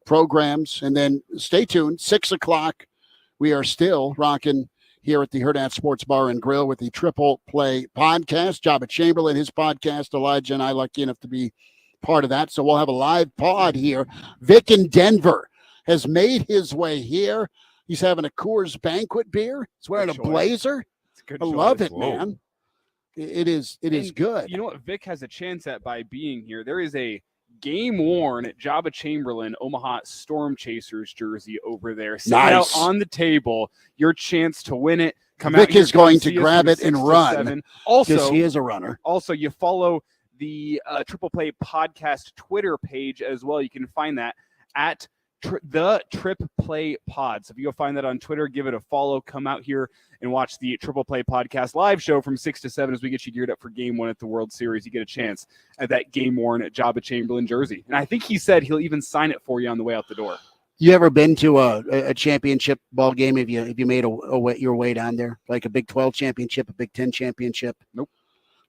programs, and then stay tuned. 6:00. We are still rocking here at the Hurrdat Sports Bar and Grill with the Triple Play podcast. Jabba Chamberlain, his podcast. Elijah and I lucky enough to be part of that. So we'll have a live pod here. Vic in Denver has made his way here. He's having a Coors Banquet beer. He's wearing a blazer. I love it, man. It is good. You know what Vic has a chance at by being here? There is a game-worn Jabba Chamberlain Omaha Storm Chasers jersey over there. Sitting out on the table. Your chance to win it. Vic is going to grab it and run. Also, he is a runner. Also, you follow the Triple Play Podcast Twitter page as well. You can find that at the Trip Play Pod. So if you go find that on Twitter, give it a follow. Come out here and watch the Triple Play Podcast live show from 6 to 7 as we get you geared up for game 1 at the World Series. You get a chance at that game-worn Jabba Chamberlain jersey. And I think he said he'll even sign it for you on the way out the door. You ever been to a championship ball game? Have you made your way down there? Like a Big 12 championship, a Big 10 championship? Nope.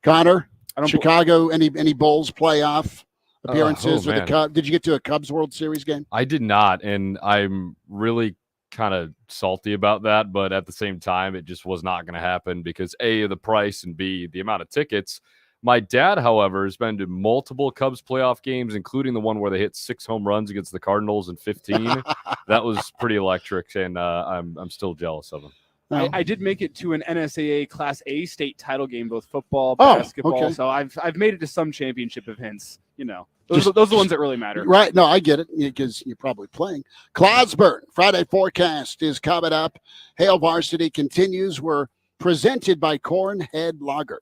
Connor, Chicago, any Bulls playoff appearances with the Cubs? Did you get to a Cubs World Series game? I did not, and I'm really kind of salty about that, but at the same time, it just was not going to happen because A, the price, and B, the amount of tickets. My dad, however, has been to multiple Cubs playoff games, including the one where they hit 6 home runs against the Cardinals in 15. That was pretty electric, and I'm still jealous of him. I did make it to an NSAA Class A state title game, both football, basketball. Okay. So I've made it to some championship events. You know, those are the ones that really matter. Right. No, I get it because you're probably playing. Clauseborne, Friday forecast is coming up. Hail Varsity continues. We're presented by Cornhead Lager.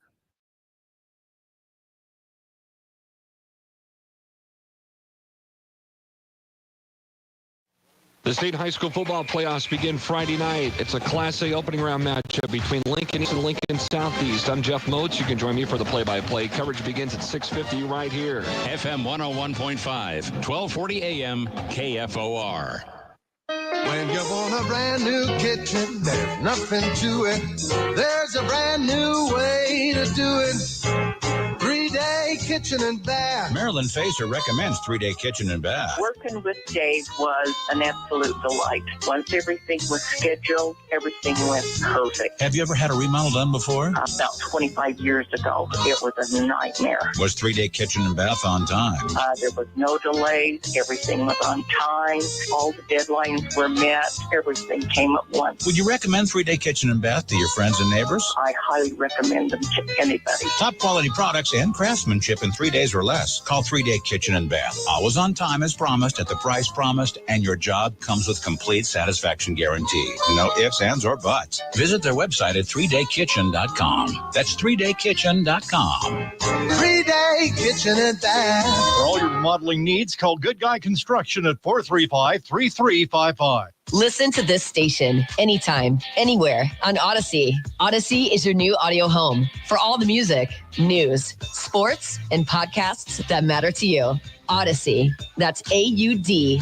The state high school football playoffs begin Friday night. It's a Class A opening round matchup between Lincoln East and Lincoln Southeast. I'm Jeff Moats. You can join me for the play-by-play. Coverage begins at 6:50 right here. FM 101.5, 1240 AM, KFOR. When you want a brand new kitchen, there's nothing to it. There's a brand new way to do it. 3-day kitchen and bath. Marilyn Facer recommends 3-day kitchen and bath. Working with Dave was an absolute delight. Once everything was scheduled, everything went perfect. Have you ever had a remodel done before? About 25 years ago. It was a nightmare. Was 3-day kitchen and bath on time? There was no delays. Everything was on time. All the deadlines were met. Everything came at once. Would you recommend 3-day kitchen and bath to your friends and neighbors? I highly recommend them to anybody. Top quality products and craftsmanship ship in 3 days or less. Call 3-Day Kitchen and Bath. Always on time as promised, at the price promised, and your job comes with complete satisfaction guarantee. No ifs, ands, or buts. Visit their website at 3daykitchen.com. That's 3daykitchen.com. 3-Day Kitchen and Bath. For all your remodeling needs, call Good Guy Construction at 435-3355. Listen to this station anytime, anywhere on Odyssey. Odyssey is your new audio home for all the music, news, sports, and podcasts that matter to you. Odyssey. That's AUDACY.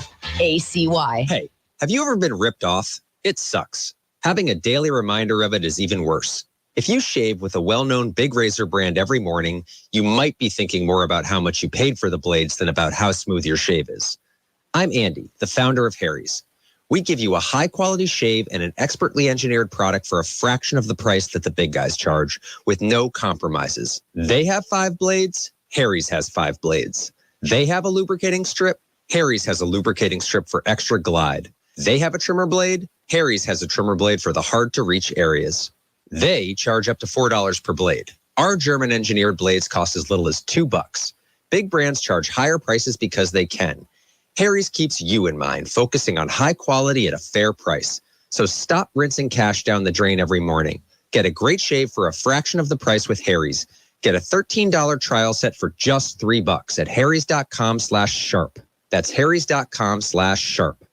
Hey, have you ever been ripped off? It sucks. Having a daily reminder of it is even worse. If you shave with a well-known big razor brand every morning, you might be thinking more about how much you paid for the blades than about how smooth your shave is. I'm Andy, the founder of Harry's. We give you a high-quality shave and an expertly engineered product for a fraction of the price that the big guys charge, with no compromises. They have 5 blades. Harry's has 5 blades. They have a lubricating strip. Harry's has a lubricating strip for extra glide. They have a trimmer blade. Harry's has a trimmer blade for the hard-to-reach areas. They charge up to $4 per blade. Our German-engineered blades cost as little as $2. Big brands charge higher prices because they can. Harry's keeps you in mind, focusing on high quality at a fair price. So stop rinsing cash down the drain every morning. Get a great shave for a fraction of the price with Harry's. Get a $13 trial set for just $3 at harrys.com/sharp. That's harrys.com/sharp.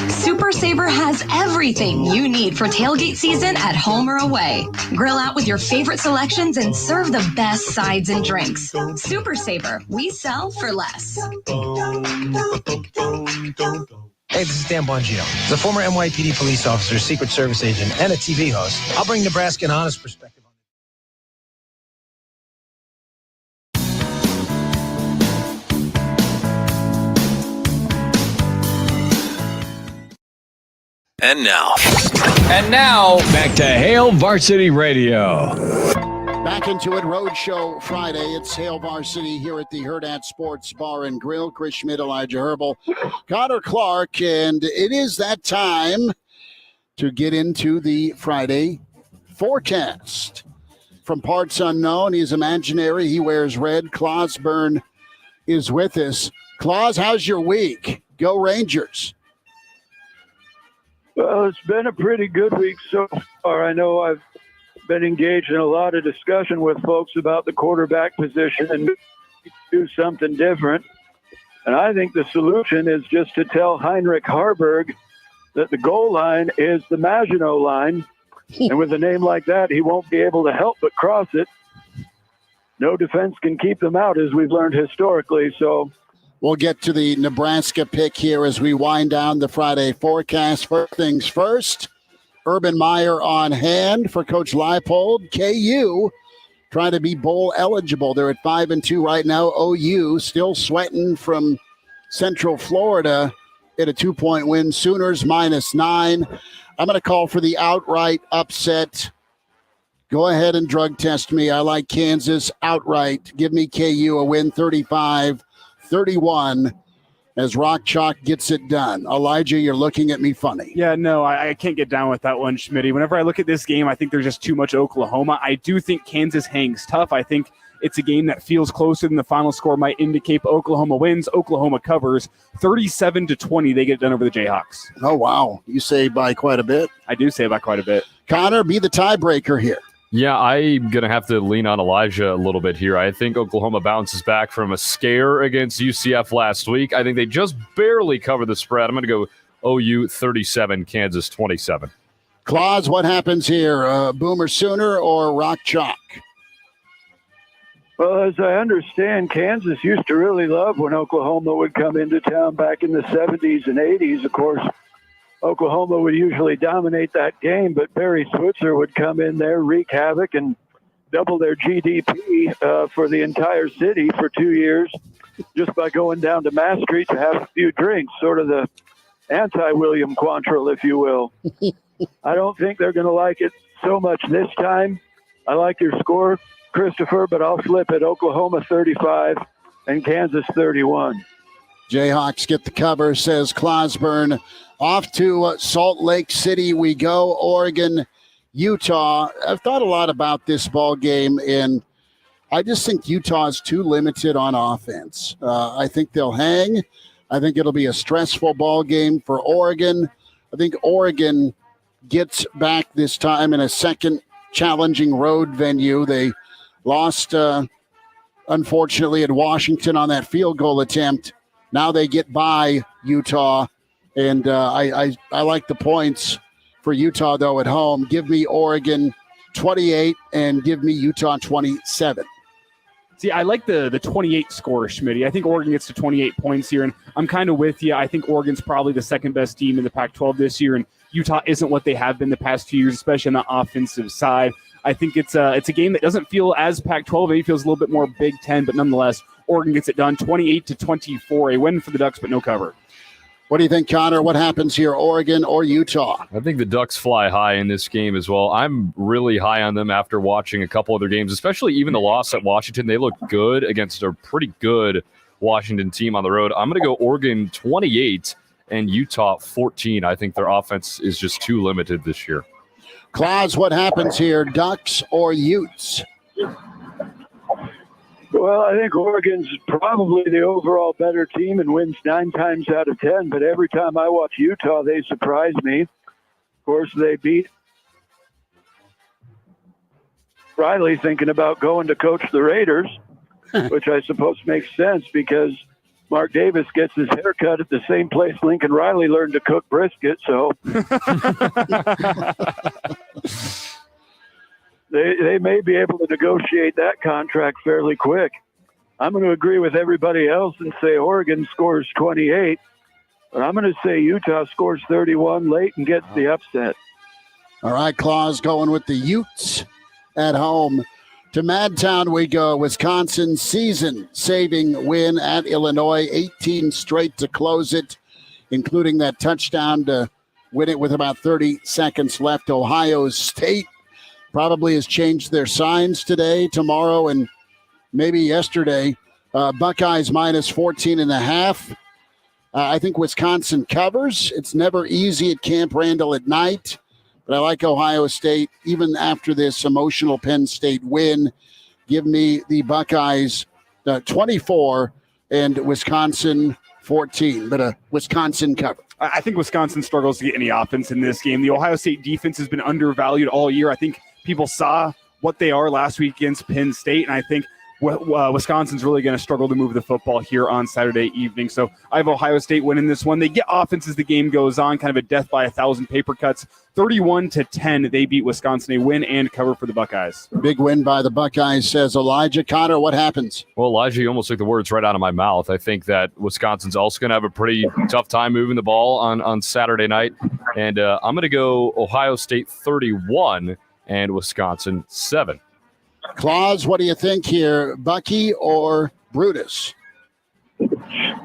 Super Saver has everything you need for tailgate season at home or away. Grill out with your favorite selections and serve the best sides and drinks. Super Saver, we sell for less. Hey, this is Dan Bongino. As a former NYPD police officer, Secret Service agent, and a TV host, I'll bring Nebraska an honest perspective. And now, back to Hail Varsity Radio. Back into it, Roadshow Friday. It's Hail Varsity here at the Herdat Sports Bar and Grill. Chris Schmidt, Elijah Herbel, Connor Clark, and it is that time to get into the Friday forecast. From parts unknown, he's imaginary. He wears red. Clauseborne is with us. Claus, how's your week? Go Rangers. Well, it's been a pretty good week so far. I know I've been engaged in a lot of discussion with folks about the quarterback position and do something different. And I think the solution is just to tell Heinrich Harburg that the goal line is the Maginot line. And with a name like that, he won't be able to help but cross it. No defense can keep them out, as we've learned historically. So we'll get to the Nebraska pick here as we wind down the Friday forecast. First things first, Urban Meyer on hand for Coach Leipold. KU trying to be bowl eligible. They're at 5-2 right now. OU still sweating from Central Florida at a 2-point win. Sooners -9. I'm going to call for the outright upset. Go ahead and drug test me. I like Kansas outright. Give me KU a win 35-31 as Rock Chalk gets it done. Elijah, you're looking at me funny. Yeah, no, I can't get down with that one, Schmitty. Whenever I look at this game, I think there's just too much Oklahoma. I do think Kansas hangs tough. I think it's a game that feels closer than the final score might indicate. Oklahoma wins. Oklahoma covers 37-20. They get it done over the Jayhawks. Oh, wow. You say by quite a bit. I do say by quite a bit. Connor, be the tiebreaker here. Yeah, I'm going to have to lean on Elijah a little bit here. I think Oklahoma bounces back from a scare against UCF last week. I think they just barely cover the spread. I'm going to go OU 37, Kansas 27. Claus, what happens here? Boomer Sooner or Rock Chalk? Well, as I understand, Kansas used to really love when Oklahoma would come into town back in the 70s and 80s. Of course, Oklahoma would usually dominate that game, but Barry Switzer would come in there, wreak havoc, and double their GDP for the entire city for 2 years just by going down to Mass Street to have a few drinks, sort of the anti-William Quantrill, if you will. I don't think they're going to like it so much this time. I like your score, Christopher, but I'll flip it. Oklahoma 35 and Kansas 31. Jayhawks get the cover, says Clauseborne. Off to Salt Lake City we go. Oregon, Utah. I've thought a lot about this ball game, and I just think Utah's too limited on offense. I think they'll hang. I think it'll be a stressful ball game for Oregon. I think Oregon gets back this time in a second challenging road venue. They lost, unfortunately, at Washington on that field goal attempt. Now they get by Utah, and I like the points for Utah, though, at home. Give me Oregon 28 and give me Utah 27. See, I like the 28 score, Schmitty. I think Oregon gets to 28 points here, and I'm kind of with you. I think Oregon's probably the second best team in the Pac-12 this year, and Utah isn't what they have been the past 2 years, especially on the offensive side. I think it's a game that doesn't feel as Pac-12. Maybe feels a little bit more Big Ten, but nonetheless, Oregon gets it done 28-24. A win for the Ducks, but no cover. What do you think, Connor? What happens here, Oregon or Utah? I think the Ducks fly high in this game as well. I'm really high on them after watching a couple of their games, especially even the loss at Washington. They look good against a pretty good Washington team on the road. I'm going to go Oregon 28 and Utah 14. I think their offense is just too limited this year. Claus, what happens here, Ducks or Utes? Well, I think Oregon's probably the overall better team and wins 9 times out of 10. But every time I watch Utah, they surprise me. Of course, they beat Riley thinking about going to coach the Raiders, which I suppose makes sense because Mark Davis gets his haircut at the same place Lincoln Riley learned to cook brisket. So They may be able to negotiate that contract fairly quick. I'm going to agree with everybody else and say Oregon scores 28, but I'm going to say Utah scores 31 late and gets the upset. All right, Claus going with the Utes at home. To Madtown we go. Wisconsin season-saving win at Illinois, 18 straight to close it, including that touchdown to win it with about 30 seconds left. Ohio State probably has changed their signs today, tomorrow, and maybe yesterday. Buckeyes minus 14.5. I think Wisconsin covers. It's never easy at Camp Randall at night, but I like Ohio State even after this emotional Penn State win. Give me the Buckeyes 24 and Wisconsin 14, but a Wisconsin cover. I think Wisconsin struggles to get any offense in this game. The Ohio State defense has been undervalued all year. I think people saw what they are last week against Penn State, and I think Wisconsin's really going to struggle to move the football here on Saturday evening. So I have Ohio State winning this one. They get offense as the game goes on, kind of a death by 1,000 paper cuts. 31-10, they beat Wisconsin. A win and cover for the Buckeyes. Big win by the Buckeyes, says Elijah. Connor, what happens? Well, Elijah, you almost took the words right out of my mouth. I think that Wisconsin's also going to have a pretty tough time moving the ball on Saturday night. And I'm going to go Ohio State 31 and Wisconsin 7. Claus, what do you think here, Bucky or Brutus?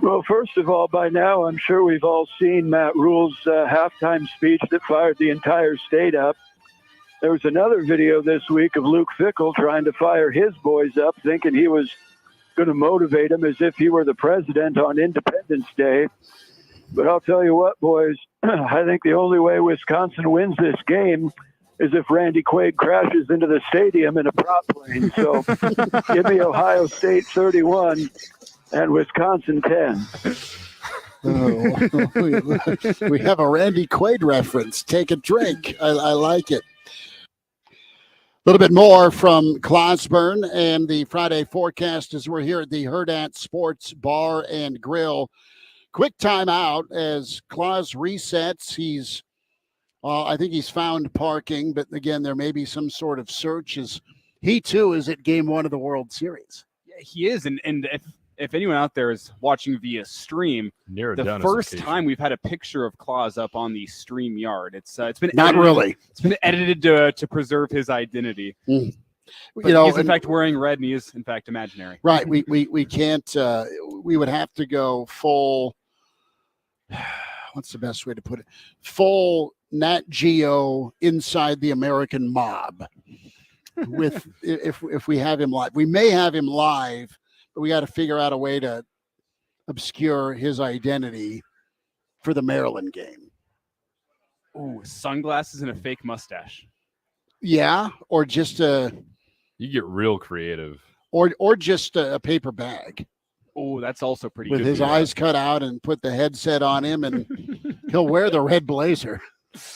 Well, first of all, by now, I'm sure we've all seen Matt Rule's halftime speech that fired the entire state up. There was another video this week of Luke Fickell trying to fire his boys up, thinking he was going to motivate them as if he were the president on Independence Day. But I'll tell you what, boys, I think the only way Wisconsin wins this game is if Randy Quaid crashes into the stadium in a prop plane. So give me Ohio State 31 and Wisconsin 10. Oh, we have a Randy Quaid reference. Take a drink. I like it. A little bit more from Clauseborne and the Friday forecast as we're here at the Hurrdat Sports Bar and Grill. Quick timeout as Claus resets. I think he's found parking, but again, there may be some sort of search as he too is at game 1 of the World Series. Yeah, he is. And if anyone out there is watching via stream, the first time we've had a picture of Claus up on the stream yard. It's been not edited, really. It's been edited to preserve his identity. Mm. He's in fact wearing red, and he is in fact imaginary. Right. We can't. We would have to go full. What's the best way to put it? Full Nat Geo inside the American mob. With if we have him live, we may have him live, but we got to figure out a way to obscure his identity for the Maryland game. Ooh, sunglasses and a fake mustache. Yeah, or just you get real creative. or just a paper bag. Oh, that's also pretty with good. His eyes cut out and put the headset on him, and he'll wear the red blazer.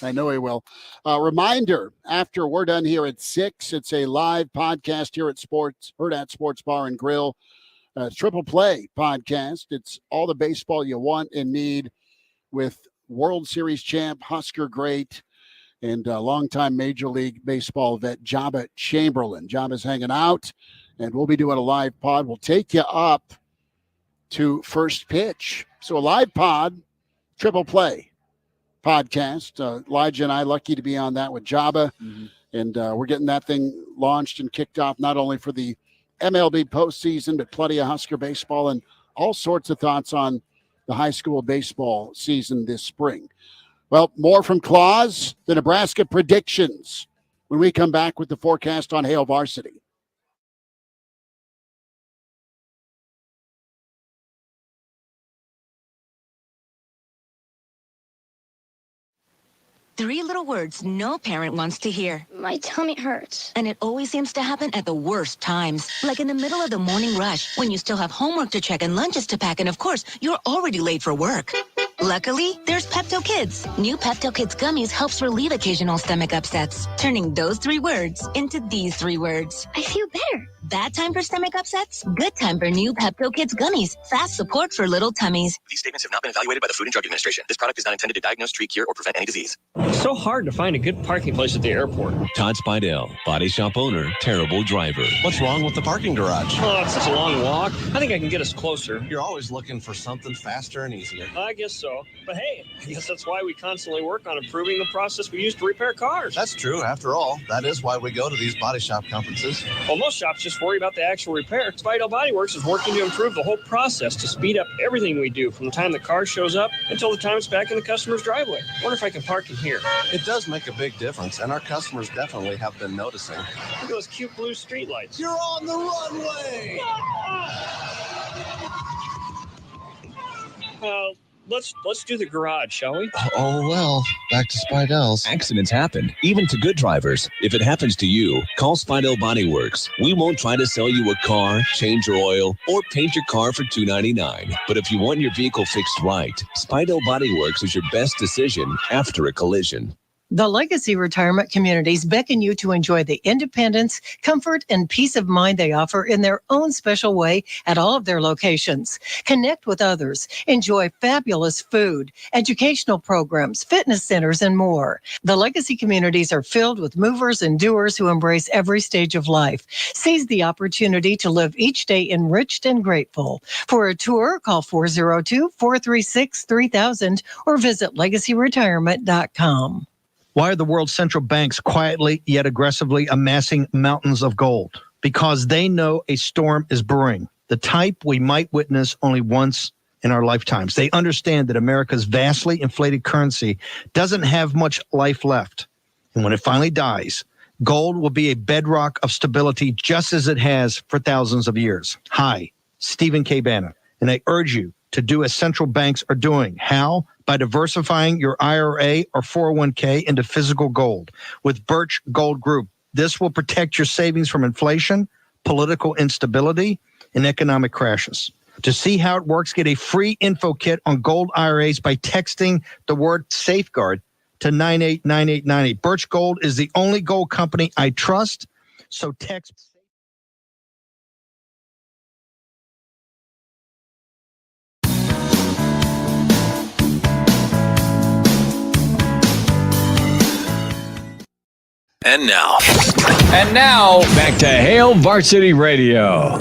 I know he will. Reminder, after we're done here at 6, it's a live podcast here at Hurrdat Sports Bar and Grill. Triple Play podcast. It's all the baseball you want and need with World Series champ, Husker great, and longtime Major League Baseball vet Jabba Chamberlain. Jabba's hanging out, and we'll be doing a live pod. We'll take you up to first pitch. So a live pod, Triple Play podcast. Elijah and I lucky to be on that with Jabba, and we're getting that thing launched and kicked off not only for the MLB postseason, but plenty of Husker baseball and all sorts of thoughts on the high school baseball season this spring. Well, more from Claus, the Nebraska predictions, when we come back with the forecast on Hail Varsity. Three little words no parent wants to hear. My tummy hurts. And it always seems to happen at the worst times. Like in the middle of the morning rush, when you still have homework to check and lunches to pack, and of course, you're already late for work. Luckily, there's Pepto Kids. New Pepto Kids gummies helps relieve occasional stomach upsets, turning those 3 words into these 3 words. I feel better. Bad time for stomach upsets? Good time for new Pepto Kids gummies. Fast support for little tummies. These statements have not been evaluated by the Food and Drug Administration. This product is not intended to diagnose, treat, cure, or prevent any disease. It's so hard to find a good parking place at the airport. Todd Spidell, body shop owner, terrible driver. What's wrong with the parking garage? Oh, it's such a long walk. I think I can get us closer. You're always looking for something faster and easier. I guess so. But hey, I guess that's why we constantly work on improving the process we use to repair cars. That's true. After all, that is why we go to these body shop conferences. Well, most shops just worry about the actual repair. Spidell Body Works is working to improve the whole process to speed up everything we do from the time the car shows up until the time it's back in the customer's driveway. Wonder if I can park in here. It does make a big difference, and our customers definitely have been noticing. Look at those cute blue streetlights. You're on the runway! Let's do the garage, shall we? Oh, well, back to Spidell's. Accidents happen, even to good drivers. If it happens to you, call Spidell Body Works. We won't try to sell you a car, change your oil, or paint your car for $2.99. But if you want your vehicle fixed right, Spidell Body Works is your best decision after a collision. The Legacy Retirement Communities beckon you to enjoy the independence, comfort, and peace of mind they offer in their own special way at all of their locations. Connect with others, enjoy fabulous food, educational programs, fitness centers, and more. The Legacy Communities are filled with movers and doers who embrace every stage of life. Seize the opportunity to live each day enriched and grateful. For a tour, call 402-436-3000 or visit legacyretirement.com. Why are the world's central banks quietly yet aggressively amassing mountains of gold? Because they know a storm is brewing, the type we might witness only once in our lifetimes. They understand that America's vastly inflated currency doesn't have much life left. And when it finally dies, gold will be a bedrock of stability just as it has for thousands of years. Hi, Stephen K. Bannon, and I urge you to do as central banks are doing. How? By diversifying your IRA or 401k into physical gold with Birch Gold Group. This will protect your savings from inflation, political instability, and economic crashes. To see how it works, get a free info kit on gold IRAs by texting the word safeguard to 989898. Birch Gold is the only gold company I trust, so text. And now, back to Hail Varsity Radio.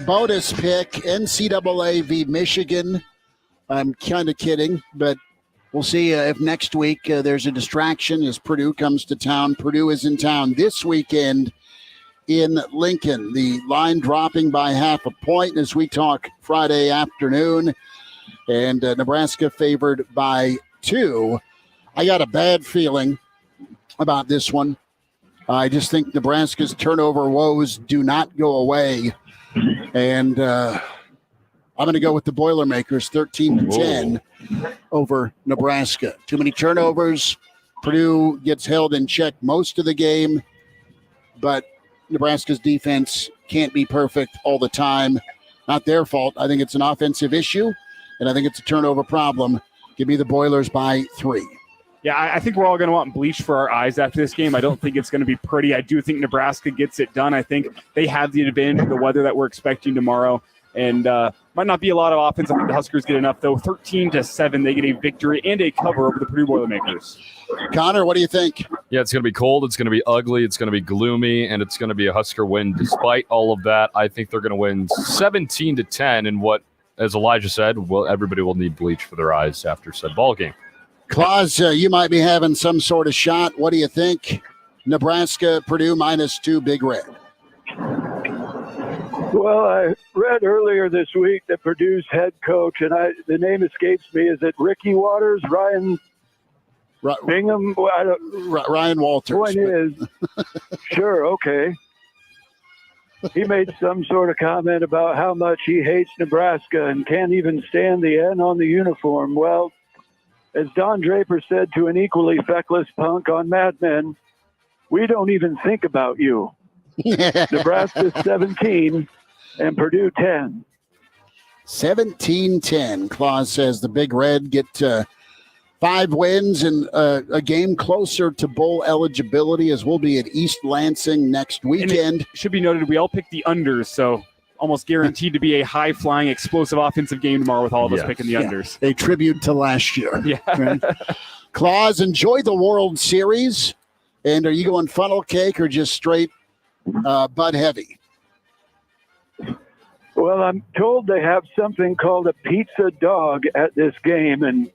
Bonus pick, NCAA v. Michigan. I'm kind of kidding, but we'll see if next week there's a distraction as Purdue comes to town. Purdue is in town this weekend in Lincoln. The line dropping by 0.5 point as we talk Friday afternoon, and Nebraska favored by 2. I got a bad feeling about this one. I just think Nebraska's turnover woes do not go away. And I'm going to go with the Boilermakers 13-10 over Nebraska. Too many turnovers. Purdue gets held in check most of the game, but Nebraska's defense can't be perfect all the time. Not their fault. I think it's an offensive issue, and I think it's a turnover problem. Give me the Boilers by 3. Yeah, I think we're all going to want bleach for our eyes after this game. I don't think it's going to be pretty. I do think Nebraska gets it done. I think they have the advantage of the weather that we're expecting tomorrow. And might not be a lot of offense. I think the Huskers get enough, though. 13-7, they get a victory and a cover over the Purdue Boilermakers. Connor, what do you think? Yeah, it's going to be cold. It's going to be ugly. It's going to be gloomy, and it's going to be a Husker win. Despite all of that, I think they're going to win 17-10 in what, as Elijah said, everybody will need bleach for their eyes after said ball game. Claus, you might be having some sort of shot. What do you think? Nebraska, Purdue -2, Big Red. Well, I read earlier this week that Purdue's head coach, and the name escapes me, is it Ricky Waters, Ryan Bingham? Ryan Walters. Point is, sure, okay. He made some sort of comment about how much he hates Nebraska and can't even stand the N on the uniform. Well, as Don Draper said to an equally feckless punk on Mad Men, we don't even think about you. Nebraska 17 and Purdue 10. 17-10. Claus says the Big Red get 5 wins and a game closer to bowl eligibility, as we'll be at East Lansing next weekend. It should be noted, we all picked the unders, so almost guaranteed to be a high-flying, explosive offensive game tomorrow with all of us picking the unders. A tribute to last year. Yeah. Right? Claus, enjoy the World Series. And are you going funnel cake or just straight Bud Heavy? Well, I'm told they have something called a pizza dog at this game, and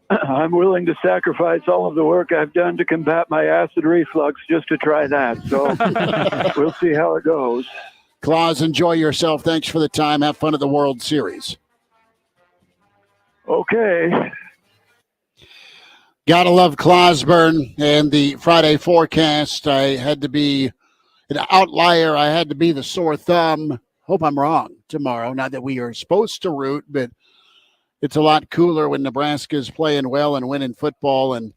I'm willing to sacrifice all of the work I've done to combat my acid reflux just to try that. So we'll see how it goes. Claus, enjoy yourself. Thanks for the time. Have fun at the World Series. Okay. Gotta love Clauseborne and the Friday forecast. I had to be an outlier. I had to be the sore thumb. Hope I'm wrong tomorrow. Not that we are supposed to root, but it's a lot cooler when Nebraska's playing well and winning football, and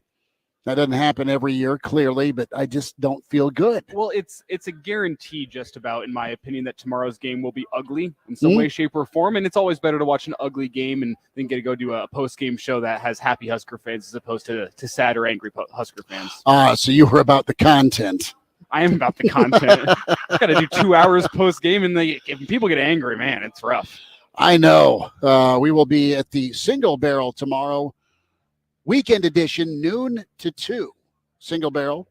that doesn't happen every year, clearly, but I just don't feel good. Well, it's a guarantee, just about, in my opinion, that tomorrow's game will be ugly in some way, shape, or form, and it's always better to watch an ugly game and then get to go do a post-game show that has happy Husker fans as opposed to sad or angry Husker fans. So you were about the content. I am about the content. Got to do 2 hours post-game, and if people get angry, man, it's rough. I know. We will be at the Single Barrel tomorrow. Weekend edition, noon to 2. Single Barrel,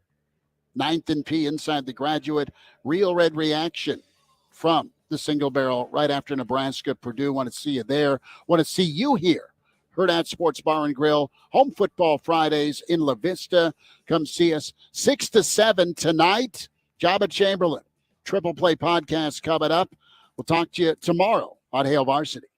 9th and P inside the Graduate. Real Red reaction from the Single Barrel right after Nebraska-Purdue. Want to see you there. Want to see you here. Hurrdat Sports Bar and Grill. Home Football Fridays in La Vista. Come see us 6 to 7 tonight. Jabba Chamberlain. Triple Play Podcast coming up. We'll talk to you tomorrow on Hail Varsity.